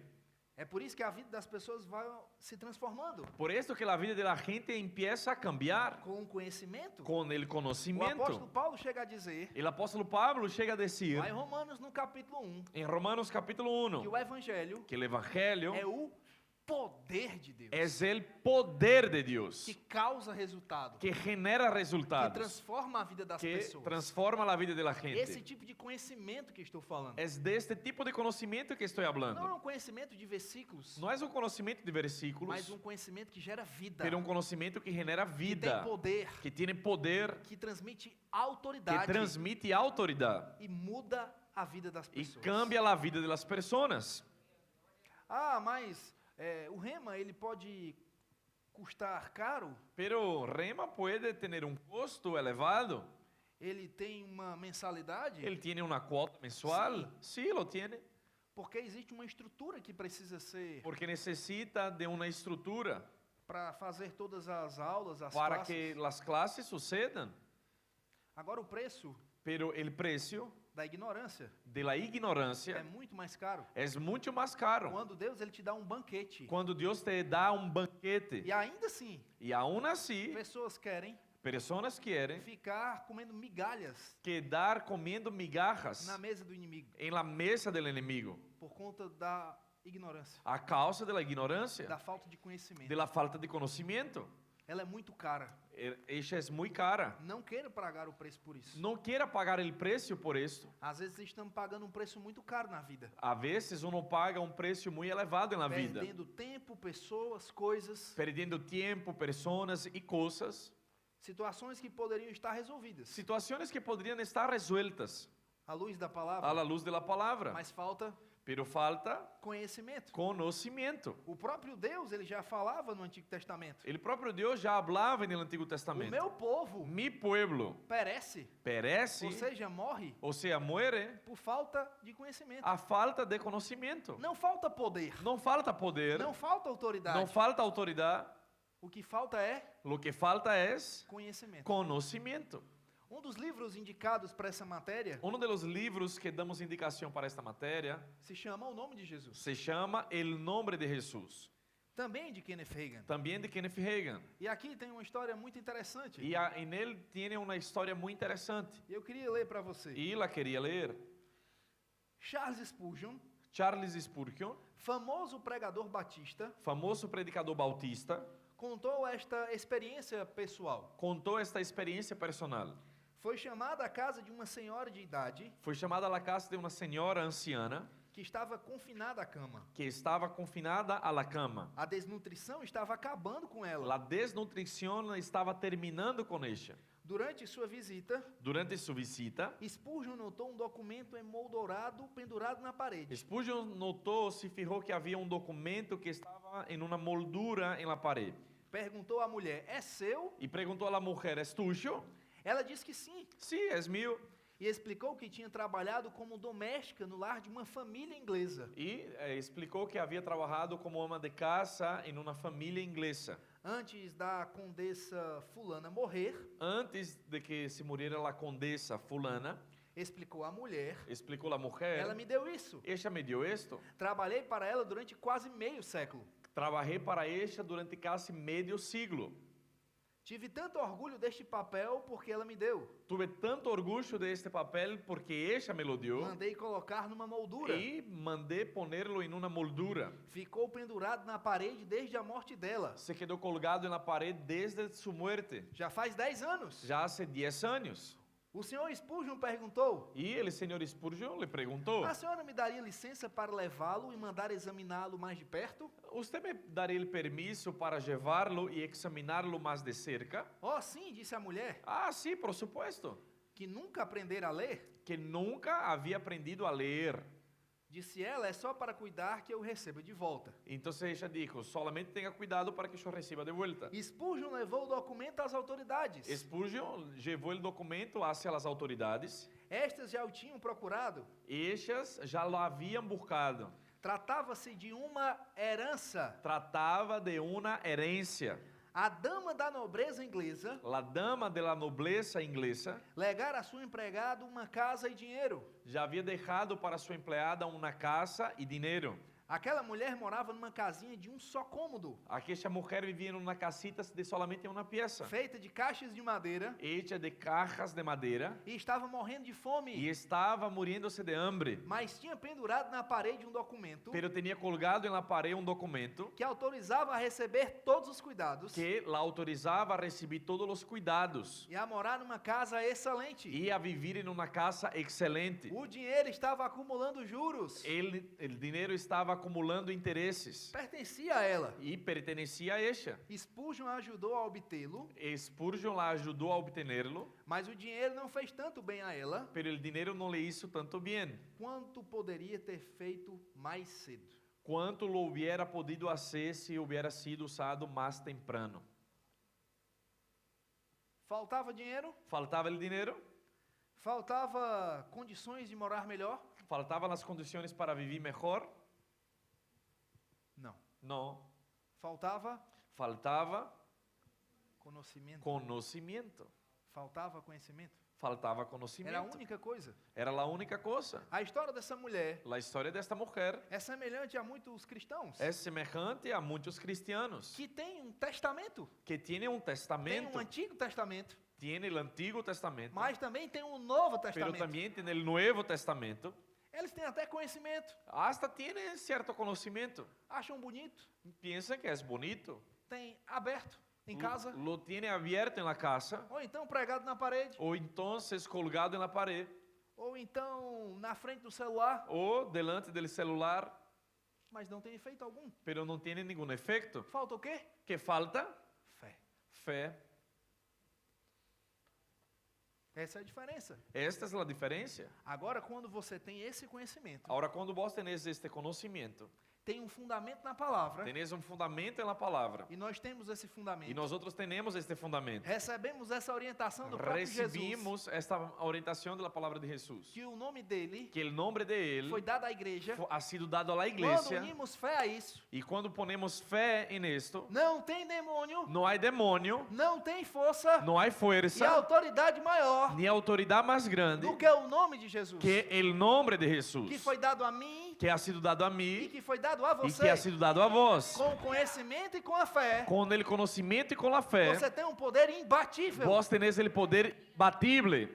É por isso que a vida das pessoas vai se transformando Por esto que la vida de la gente empieza a cambiar com o conhecimento. con el O apóstolo conocimiento. Paulo chega a dizer, El apóstolo Pablo llega a decir lá em Romanos, no capítulo 1, en Romanos capítulo que 1 o evangelho que el evangelio é o poder de Deus, es el poder de Dios que causa resultado, que genera que resultados, transforma a vida das que pessoas. transforma la vida de la Esse gente. tipo de conhecimento que estou falando. Es de este tipo de conocimiento que estoy Não é hablando. um conhecimento de versículos, No es un conocimiento de mas versículos, um conhecimento que gera vida, pero un conocimiento que genera que tem vida, poder, que tiene poder, que transmite que autoridade transmite autoridad e muda a vida das y pessoas. cambia la vida de las personas. Ah, mas o rema ele pode custar caro? Pero rema puede tener un costo elevado. Ele tem uma mensalidade? Él tiene una cuota mensual. Sí, lo tiene. Porque existe uma estrutura que precisa ser Porque necesita de una estructura para fazer todas as aulas, as para classes. que las clases sucedan. Agora o preço Pero el precio da ignorância de la é ignorancia muito mais caro. es mucho más caro. Quando Deus ele te dá um banquete. Cuando Dios te da un banquete E ainda assim, y aún así pessoas querem personas quieren ficar comendo migalhas quedar comiendo migajas na mesa do inimigo en la mesa del enemigo por conta da ignorância, a causa de la ignorancia, da falta de conhecimento. de la falta de conocimiento. Ela é muito cara. Ella es muy cara. Não queira pagar o preço por isso. No quiera pagar el precio por esto. Às vezes estamos pagando um preço muito caro na vida. A veces uno paga un precio muy elevado en la vida, Perdendo tempo, pessoas, coisas, perdiendo tiempo, personas y cosas, situações que poderiam estar resolvidas situaciones que podrían estar resueltas à luz da a palavra, la luz de la palabra, mas falta pero falta conhecimento. conocimiento. O próprio Deus, ele já falava no Antigo Testamento. El propio Dios ya hablaba en el Antiguo O Testamento. meu povo Mi pueblo perece, perece, ou seja, morre o sea, muere por falta de conhecimento. a falta de conocimiento. Não falta poder, No falta poder, não falta autoridade. no falta autoridad, O que falta é lo que falta es conhecimento. conocimiento. Um dos livros indicados para essa matéria Uno de los libros que damos indicación para esta materia se chama O Nome de Jesus, se llama El Nombre de Jesús, também de Kenneth Hagin. también de Kenneth Hagin. E aqui tem uma história muito interessante. Y en él tiene una historia muy interesante. E eu queria ler para você. Y la quería leer. Charles Spurgeon, Charles Spurgeon, famoso pregador batista, famoso predicador bautista, contou esta experiência pessoal. contou esta experiência personal. Foi chamado à casa de uma senhora de idade Foi chamada à casa de uma senhora anciana que estava confinada à cama. que estava confinada à la cama. A desnutrição estava acabando com ela. La desnutrición estava terminando com ella. Durante sua visita, Durante sua visita, Spurgeon notou um documento emoldurado pendurado na parede. Spurgeon notou, se fijou que havia um documento que estava em uma moldura em la parede. Perguntou à mulher: "É seu?" E perguntou à mulher: "Es tuyo?" Ela disse que sim. Sí, es mío. E explicou que tinha trabalhado como doméstica no lar de uma família inglesa. E explicou que havia trabalhado como ama de casa em uma família inglesa. Antes da condessa fulana morrer, Antes de que se muriera a condesa fulana, explicou à mulher: explicou a mulher, "Ela me deu isso. ella me dio esto. Trabalhei para ela durante quase meio século." Trabajé para ella durante casi medio siglo. Tive tanto orgulho deste papel porque ela me deu. Tuve tanto orgulho de este papel porque ella me lo dio Mandei colocar numa moldura. y mandé ponerlo en una moldura. Ficou pendurado na parede desde a morte dela. Se quedó colgado en la pared desde su muerte, Já faz 10 anos. ya hace 10 años. O senhor Spurgeon perguntou: Y el señor Spurgeon le preguntó, a senhora me daria licença para levá-lo e mandar examiná-lo mais de perto? ¿usted me daría el permiso para llevarlo y examinarlo más de cerca? Oh, sim, disse a mulher, Ah, sí, por supuesto. que nunca aprendera a ler. Que nunca había aprendido a leer. Disse ela, é só para cuidar que eu receba de volta. Entonces ella dijo, solamente tenga cuidado para que yo reciba de vuelta. Spurgeon levou o documento às autoridades. Spurgeon llevó el documento hacia las autoridades. Estas já o tinham procurado. Ellas ya lo habían buscado. Tratava-se de uma herança. Trataba de una herencia. A dama da nobreza inglesa La dama de la nobleza inglesa legara a sua empregada uma casa e dinheiro. ya había dejado para su empleada una casa y dinero. Aquela mulher morava numa casinha de um só cômodo, Aquella mujer vivía en una casita de solamente una pieza, feita de caixas de madeira, hecha de cajas de madera, e estava morrendo de fome. y estaba muriéndose de hambre. Mas tinha pendurado na parede um documento Pero tenía colgado en la pared un documento que autorizava a receber todos os cuidados que la autorizaba a recibir todos los cuidados e a morar numa casa excelente. y a vivir en una casa excelente. O dinheiro estava acumulando juros. El dinero estaba acumulando intereses Pertencia a ela. y pertenecía a ella. Spurgeon ajudou a obtê-lo, Spurgeon la ayudó a obtenerlo, mas o dinheiro não fez tanto bem a ela pero el dinero no le hizo tanto bien quanto poderia ter feito mais cedo. cuanto lo hubiera podido hacer si hubiera sido usado más temprano. Faltava dinheiro? ¿Faltaba el dinero? Faltava condições de morar melhor? ¿Faltaban las condiciones para vivir mejor? Não. No. Faltava Faltaba conhecimento. conocimiento. Faltava conhecimento. Faltava Era a conocimiento. única coisa. Era la única cosa. A história dessa mulher La historia de esta mujer é semelhante a muitos cristãos es semejante a muchos cristianos que têm um testamento. que tienen un Tem testamento, um Antigo Testamento, tiene el Antiguo Testamento, mas também tem um Novo pero Testamento. también tiene el Nuevo Testamento. Eles têm até conhecimento. Hasta tiene cierto conocimiento. Acham bonito. Piensan que es bonito. Tem aberto em casa. Lo tiene abierto en la casa Ou então pregado na parede. o entonces colgado en la pared Ou então na frente do celular. o delante del celular, Mas não tem efeito algum. pero no tiene ningún efecto. Falta o quê? ¿Qué falta? Fé. Fe. Essa é a diferença. Esta es la diferencia. Agora, quando você tem esse conhecimento, Ahora, cuando vos tenés este conocimiento, tem um fundamento na palavra, tenés un fundamento en la palabra, e nós temos esse y fundamento, nosotros tenemos este fundamento. recebemos essa orientação do próprio Jesus, Recibimos esta orientación de la palabra de Jesús, que o nome dele que el nombre de Él foi dado à igreja. ha sido dado a la Quando iglesia, unimos fé a isso, y cuando ponemos fe en esto, não tem demônio, no hay demonio, não tem força no hay e fuerza, autoridade maior ni autoridad más grande do que o nome de Jesus, que el nombre de Jesús, que foi dado a mim que ha sido dado a e mí que foi dado a y você. que ha sido dado a vos. Com o conhecimento e com a fé, Con el conocimiento y con la fe, você tem um poder imbatível. vos tenés el poder batible.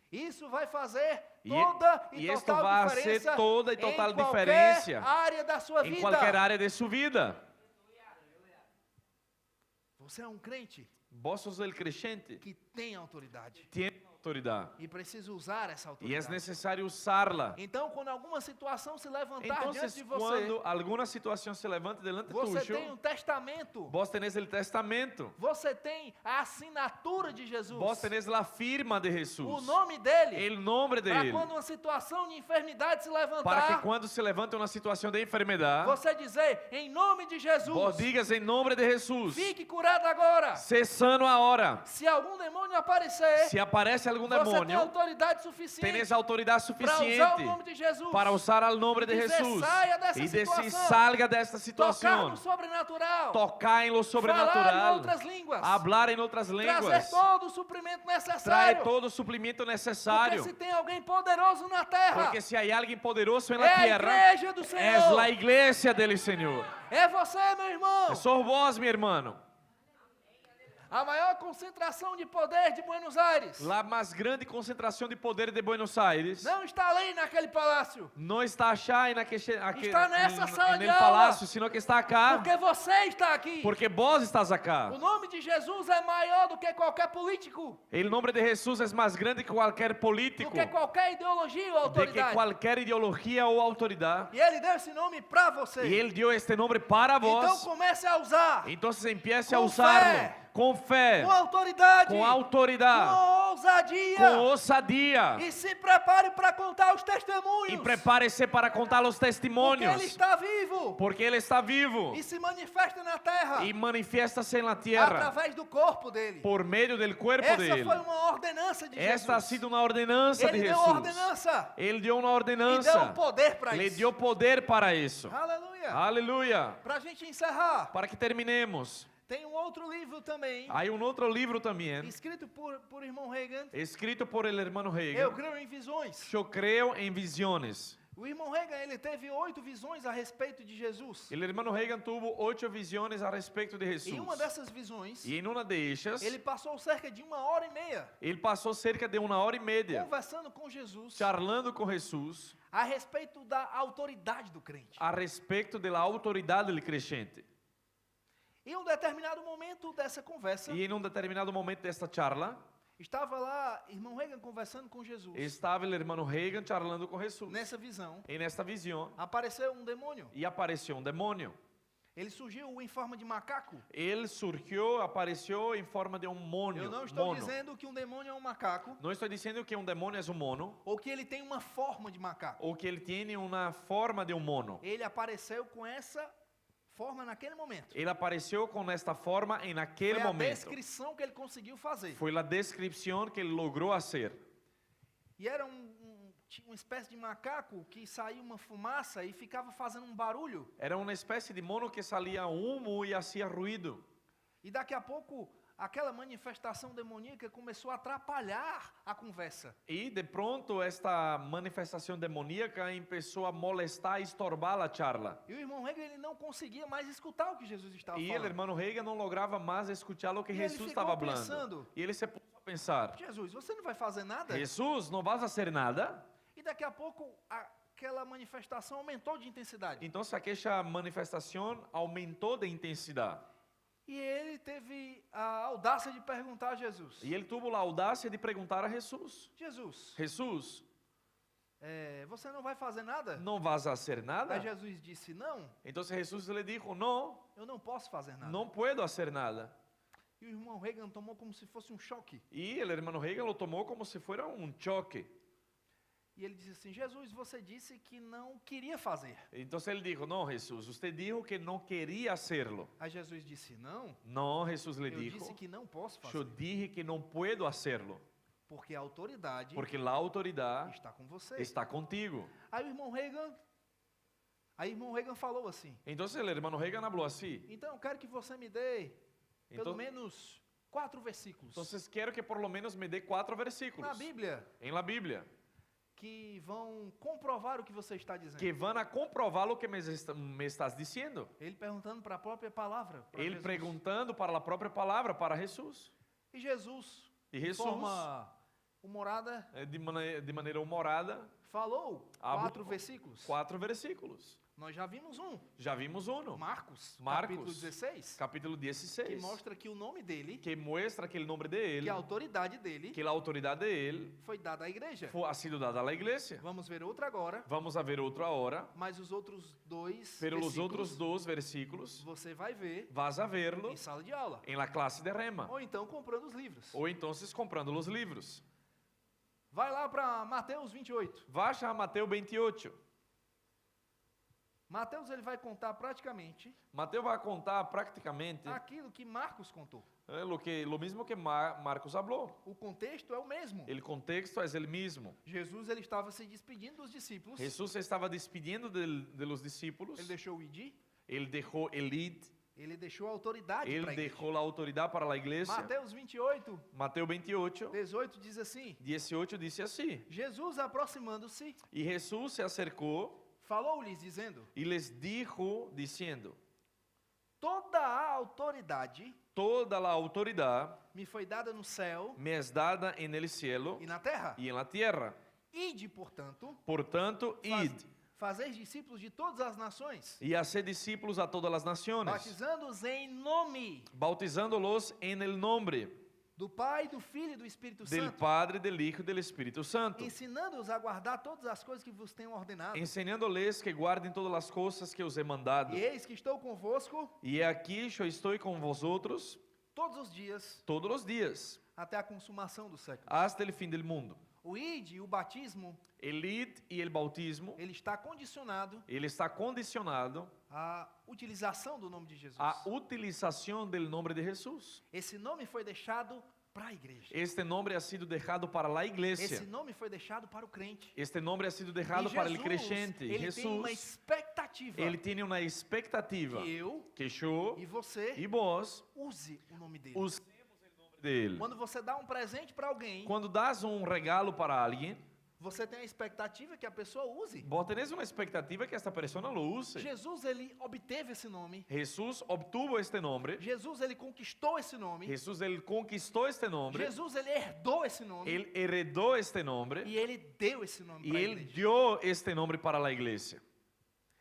Isso vai fazer E- toda e e esto total vai ser diferença toda e total em qualquer diferença área da sua En vida. cualquier área de su vida. Você é um crente Vos sos el creyente, que tem autoridade tiene autoridad e precisa usar essa y autoridade. es necesario usarla. Então, quando alguma situação se levantar diante Entonces, de você, cuando alguna situación se levante delante você tuyo, tem um testamento, vos tenés el testamento, você tem a assinatura de Jesus, vos tenés la firma de o Jesús, nome dele, el nombre de para Él, quando uma situação de enfermidade se para que levantar, cuando se levante una situación de enfermedad, você dizer, em nome de Jesus, vos digas en nombre de Jesús, fique curado agora. sé sano ahora. Se algum demônio aparecer, Si aparece algún você tem demonio, autoridade suficiente tenés autoridad para usar o suficiente nome de Jesus, para usar al nombre de Y dizer, Jesús "Saia dessa y decir, situação." salga de esta tocar situación, no sobrenatural, tocar en lo falar em sobrenatural, outras línguas, hablar en otras trazer lenguas, todo o suprimento trae necessário, todo el suplimiento porque necesario, se tem alguém poderoso na terra, porque si hay alguien poderoso en é la a tierra, igreja do es Senhor, la iglesia del Señor. é você, meu irmão, Sos vos, mi hermano. A maior concentração de poder de Buenos Aires La más grande concentración de poder de Buenos Aires não está ali naquele palácio, no está allá en Está nessa sala en de el aula. palacio, sino que está acá porque você está aqui. porque vos estás acá. O nome de Jesus é maior do que qualquer político, El nombre de Jesús es más grande que cualquier do político, que qualquer ideologia ou de que autoridade. cualquier ideología o autoridad. E ele deu esse nome para você. Y Él dio este nombre para Então vos. comece a usar Entonces empiece a Com usarlo fé. con fe, com autoridade, con autoridad, com ousadia. con osadía. E se prepare para contar os testemunhos. Y prepárese para contar los Porque testimonios, ele está vivo. porque Él está vivo E se manifesta na terra. y manifiéstase en la tierra Através do corpo dele. por medio del cuerpo de Essa Él. foi uma ordenança de Esta ha Jesus. sido una ordenanza de Ele deu a Jesús. ordenança. Él dio una E deu ordenanza, poder para le isso. dio poder para eso. Aleluia. Aleluya. Para a gente encerrar, Para que terminemos, tem um outro livro também, hay un otro libro también, escrito por irmão Reagan. escrito por el hermano Eu Reagan. creio em visões. Yo creo en visiones. O irmão Reagan, ele teve 8 visões a respeito de Jesus. El hermano Reagan tuvo 8 visiones al respecto de Jesús. Em uma dessas visões, Y en una de ellas, ele passou cerca de 1h30 él pasó cerca de 1 hora y media conversando com Jesus charlando con Jesús a respeito da autoridade do crente. a respecto de la autoridad del creyente. Em um determinado momento dessa conversa, Y en un determinado momento de esta charla, estava lá irmão Reagan conversando com Jesus. estaba el hermano Reagan charlando con Jesús. Nessa visão, En esta visión, apareceu um demônio. y apareció un demonio. Ele surgiu em forma de macaco. Él surgió, apareció en forma de un Eu não estou mono. dizendo que um demônio é um macaco No estoy diciendo que un demonio es un mono ou que ele tem uma forma de macaco. o que él tiene una forma de un mono. Ele apareceu com essa forma naquele momento. Él apareció con esta forma en aquel Foi a momento. descrição que ele conseguiu fazer. Fue la descripción que él logró hacer. E era tinha uma espécie de macaco que saía uma fumaça e ficava fazendo um barulho. Era una especie de mono que salía humo y hacía ruido. E daqui a pouco, aquela manifestação demoníaca começou a atrapalhar a conversa. Y de pronto esta manifestación demoníaca empezó a molestar y estorbar la charla. E o irmão Reagan, ele não conseguia mais escutar o que Jesus estava Y el falando. hermano Reagan no lograba más escuchar lo que Y él Jesús ficou estaba hablando. pensando. Y él se puso a pensar, Jesus, você não vai fazer nada? Jesús, ¿no vas a hacer nada? E daqui a pouco, aquela manifestação aumentou de intensidade. Entonces aquella manifestación aumentó de intensidad. E ele teve a audácia de perguntar a Jesus. Y él tuvo la audacia de preguntar a Jesús, Jesus, Jesús, você não vai fazer nada? ¿no vas a hacer nada? Aí Jesus disse, não, Entonces Jesús le dijo, no, eu não posso fazer nada. no puedo hacer nada. E o irmão Reagan tomou como se fosse um choque. Y el hermano Reagan lo tomó como si fuera un choque. E ele disse assim, Jesus, você disse que não queria fazer. Entonces él dijo, no, Jesús, usted dijo que no quería hacerlo. Aí Jesus disse, não, No, Jesús le eu dijo, disse que não posso yo fazer. dije que no puedo hacerlo, Porque a autoridade porque la autoridad está com você. está contigo. Aí o irmão Reagan falou assim, Entonces el hermano Reagan habló así. então eu quero que você me dê pelo Entonces, menos 4 versículos entonces quiero que por lo menos me dé 4 versículos na Bíblia en la Biblia que vão comprovar o que você está dizendo. que van a comprobar lo que me estás diciendo. Ele perguntando para a própria palavra. para Él Jesus. preguntando para la propia palabra, para Jesús. E Jesus, Y de Jesús, forma humorada, de manera humorada, falou Hablou 4 versículos. 4 versículos. Nós já vimos um, Já vimos uno, Marcos, Marcos, capítulo 16, capítulo que 16, mostra que o nome dele, que muestra que el nombre de que él, a autoridade dele que la autoridad de él foi dada à igreja. ha sido dada a la iglesia. Vamos ver outra agora, Vamos a ver otro ahora, mas os outros 2 pero los versículos otros 2 versículos você vai ver vas a verlo em sala de aula. en la clase de Rema, Ou então comprando os livros. o entonces comprando los libros. Vai lá para Mateus 28. Vaya a Mateo 28. Mateus ele vai contar praticamente Mateo va a contar prácticamente aquilo que Marcos contou. lo mismo que Marcos habló. O contexto é o mesmo. El contexto es el mismo. Jesus ele estava se despedindo dos discípulos. Jesús se estaba despidiendo de los discípulos. Ele deixou o ID, Él dejó el id, ele deixou a autoridade él para a igreja. dejó la autoridad para la iglesia. Mateus 28, Mateo 28, 18 diz assim: 18 dice así. Jesus aproximando-se, Y Jesús se acercó falou-lhes dizendo: y les dijo diciendo, toda a autoridade toda la autoridad me foi dada no céu me es dada en el cielo e na terra. y en la tierra. Ide, portanto, Por tanto, id fazer discípulos de todas as nações, y haced discípulos a todas las naciones, batizando-os em nome bautizándolos en el nombre do Pai, do Filho e do Espírito del Santo, Padre, del Hijo y del Espíritu Santo, ensinando-os a guardar todas as coisas que vos tenho ordenado. enseñándoles que guarden todas las cosas que os he mandado. E eis que estou convosco Y aquí yo estoy con vosotros todos os dias todos los días, até a consumação do século. hasta el fin del mundo. O id, o batismo, El id y el bautismo, ele está condicionado ele está condicionado à utilização do nome de Jesus. à utilización del nombre de Jesús. Esse nome foi deixado para a igreja. Este nombre ha sido dejado para la Esse iglesia. nome foi deixado para o crente. Este nombre ha sido dejado para el creyente. ele tem uma Jesús, expectativa ele tiene una expectativa que eu que yo e você y vos use o nome dele. usemos el nombre de él. Quando você dá um presente para alguém, Cuando das un regalo para alguien, você tem a expectativa que a pessoa use. vos tenés una expectativa que esta persona lo use. Jesus, ele obteve esse nome. Jesús obtuvo este nombre. Jesus, ele conquistou esse nome. Jesús, él conquistó este nombre. Jesus, ele herdou esse nome. Él heredó este nombre E ele deu esse nome y para a él igreja. dio este nombre para la iglesia.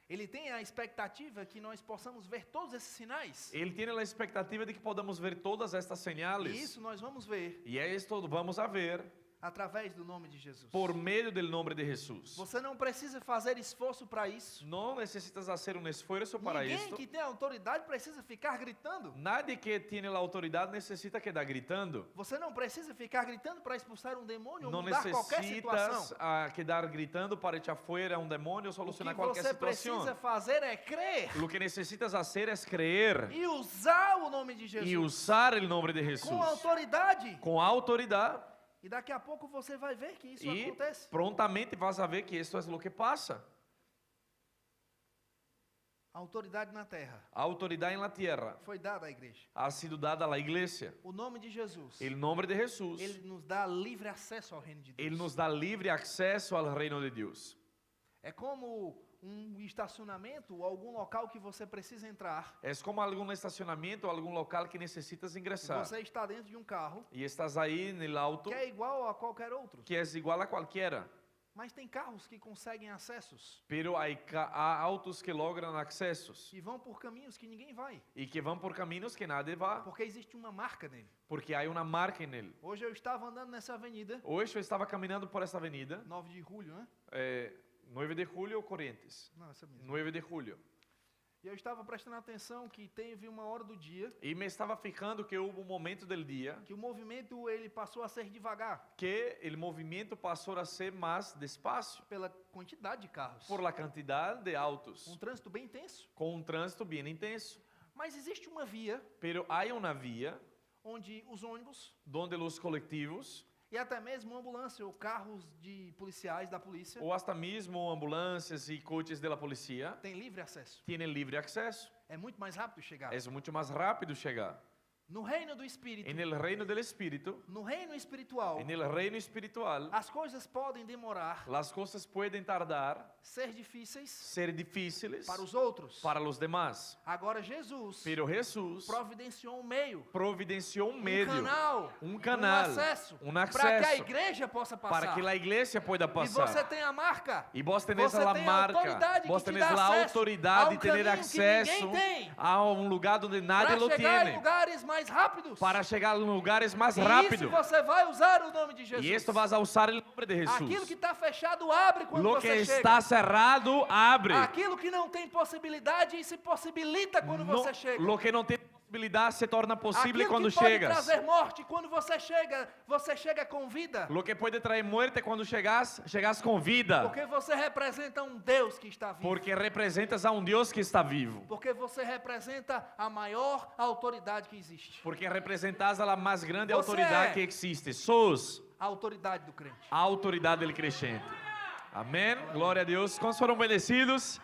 Ele tem a expectativa que nós possamos ver todos esses sinais. Él tiene la expectativa de que podamos ver todas estas E señales. isso nós vamos ver Y esto vamos a ver através do nome de Jesus. por medio del nombre de Jesús. Você não precisa fazer esforço para isso. No necesitas hacer un esfuerzo para Ninguém esto. que tem autoridade precisa ficar gritando. Nadie que tiene la autoridad necesita quedar gritando. Você não precisa ficar gritando para expulsar um demônio ou No mudar qualquer necesitas situação. quedar gritando para echar fuera un demonio o O que solucionar cualquier você precisa situación. fazer é crer Lo que necesitas hacer es creer e usar o nome de Jesus y usar el nombre de Jesús com autoridade. con autoridad. E daqui a pouco você vai ver que isso Y acontece. prontamente vas a ver que esto es lo que pasa. A autoridade na terra A autoridad en la tierra foi dada à igreja. ha sido dada a la iglesia. O nome de Jesus, El nombre de Jesús, ele nos dá livre acesso ao reino de Deus. Él nos da libre acceso al reino de Dios. É como um estacionamento ou algum local que você precisa entrar. Es como algún estacionamiento o algún local que necesitas ingresar. Você está dentro de um carro Y estás ahí en el auto que é igual a qualquer outro. que es igual a cualquiera. Mas tem carros que conseguem acessos Pero há autos que logran accesos e vão por caminhos que ninguém vai, y que van por caminos que nadie va, porque existe uma marca nele. porque hay una marca en él. Hoje eu estava andando nessa avenida, Hoy yo estaba caminando por esta avenida, 9 de julho, né? 9 de julio o Corrientes. Não, essa mesma. 9 de julio. E eu estava prestando atenção que teve uma hora do dia Y me estaba fijando que hubo un momento del día que o movimento ele passou a ser devagar que el movimiento pasó a ser más despacio pela quantidade de carros. por la cantidad de autos, Um trânsito bem intenso. con un tránsito bien intenso. Mas existe uma via Pero hay una vía onde os ônibus donde los colectivos e até mesmo ambulância ou carros de policiais da polícia o hasta mismo ambulancias y coches de la policía têm livre acesso. tienen libre acceso. É muito mais rápido chegar. Es mucho más rápido llegar. No reino do Espírito, En el reino del Espíritu, no reino espiritual, en el reino espiritual, as coisas podem demorar, las cosas pueden tardar, ser difíceis ser difíciles para os outros. para los demás. Agora Jesus Pero Jesús providenciou um meio, providenció un medio, um canal, acesso, un para que a acceso igreja possa passar. para que la iglesia pueda E você pasar. tem a marca. Y vos tenés Você la tem a marca, autoridade vos que te tenés dá la acesso autoridad a de um tener caminho que acceso ninguém tem. a un lugar donde nadie Para lo chegar em tiene, lugares mais rápidos. para llegar a lugares más E rápido. isso você vai usar o nome de Jesus. Y esto vas a usar el nombre de Aquilo Jesús. que está fechado, abre quando Lo que você está chega. cerrado, abre. Aquilo que não tem possibilidade, se possibilita quando No- você chega. lo que no tiene posibilidad se torna posible Aquilo cuando que pode llegas. trazer morte, quando você chega com vida. Lo que puede traer muerte cuando llegas con vida. Porque você representa um Deus que está vivo. Porque representas a un Dios que está vivo. Porque você representa a maior autoridade que existe. Porque representas a la más grande Você autoridad é- que existe. Sos A autoridade do crente. a autoridad del creyente. Amén. Gloria a Dios. ¿Cuántos fueron bendecidos?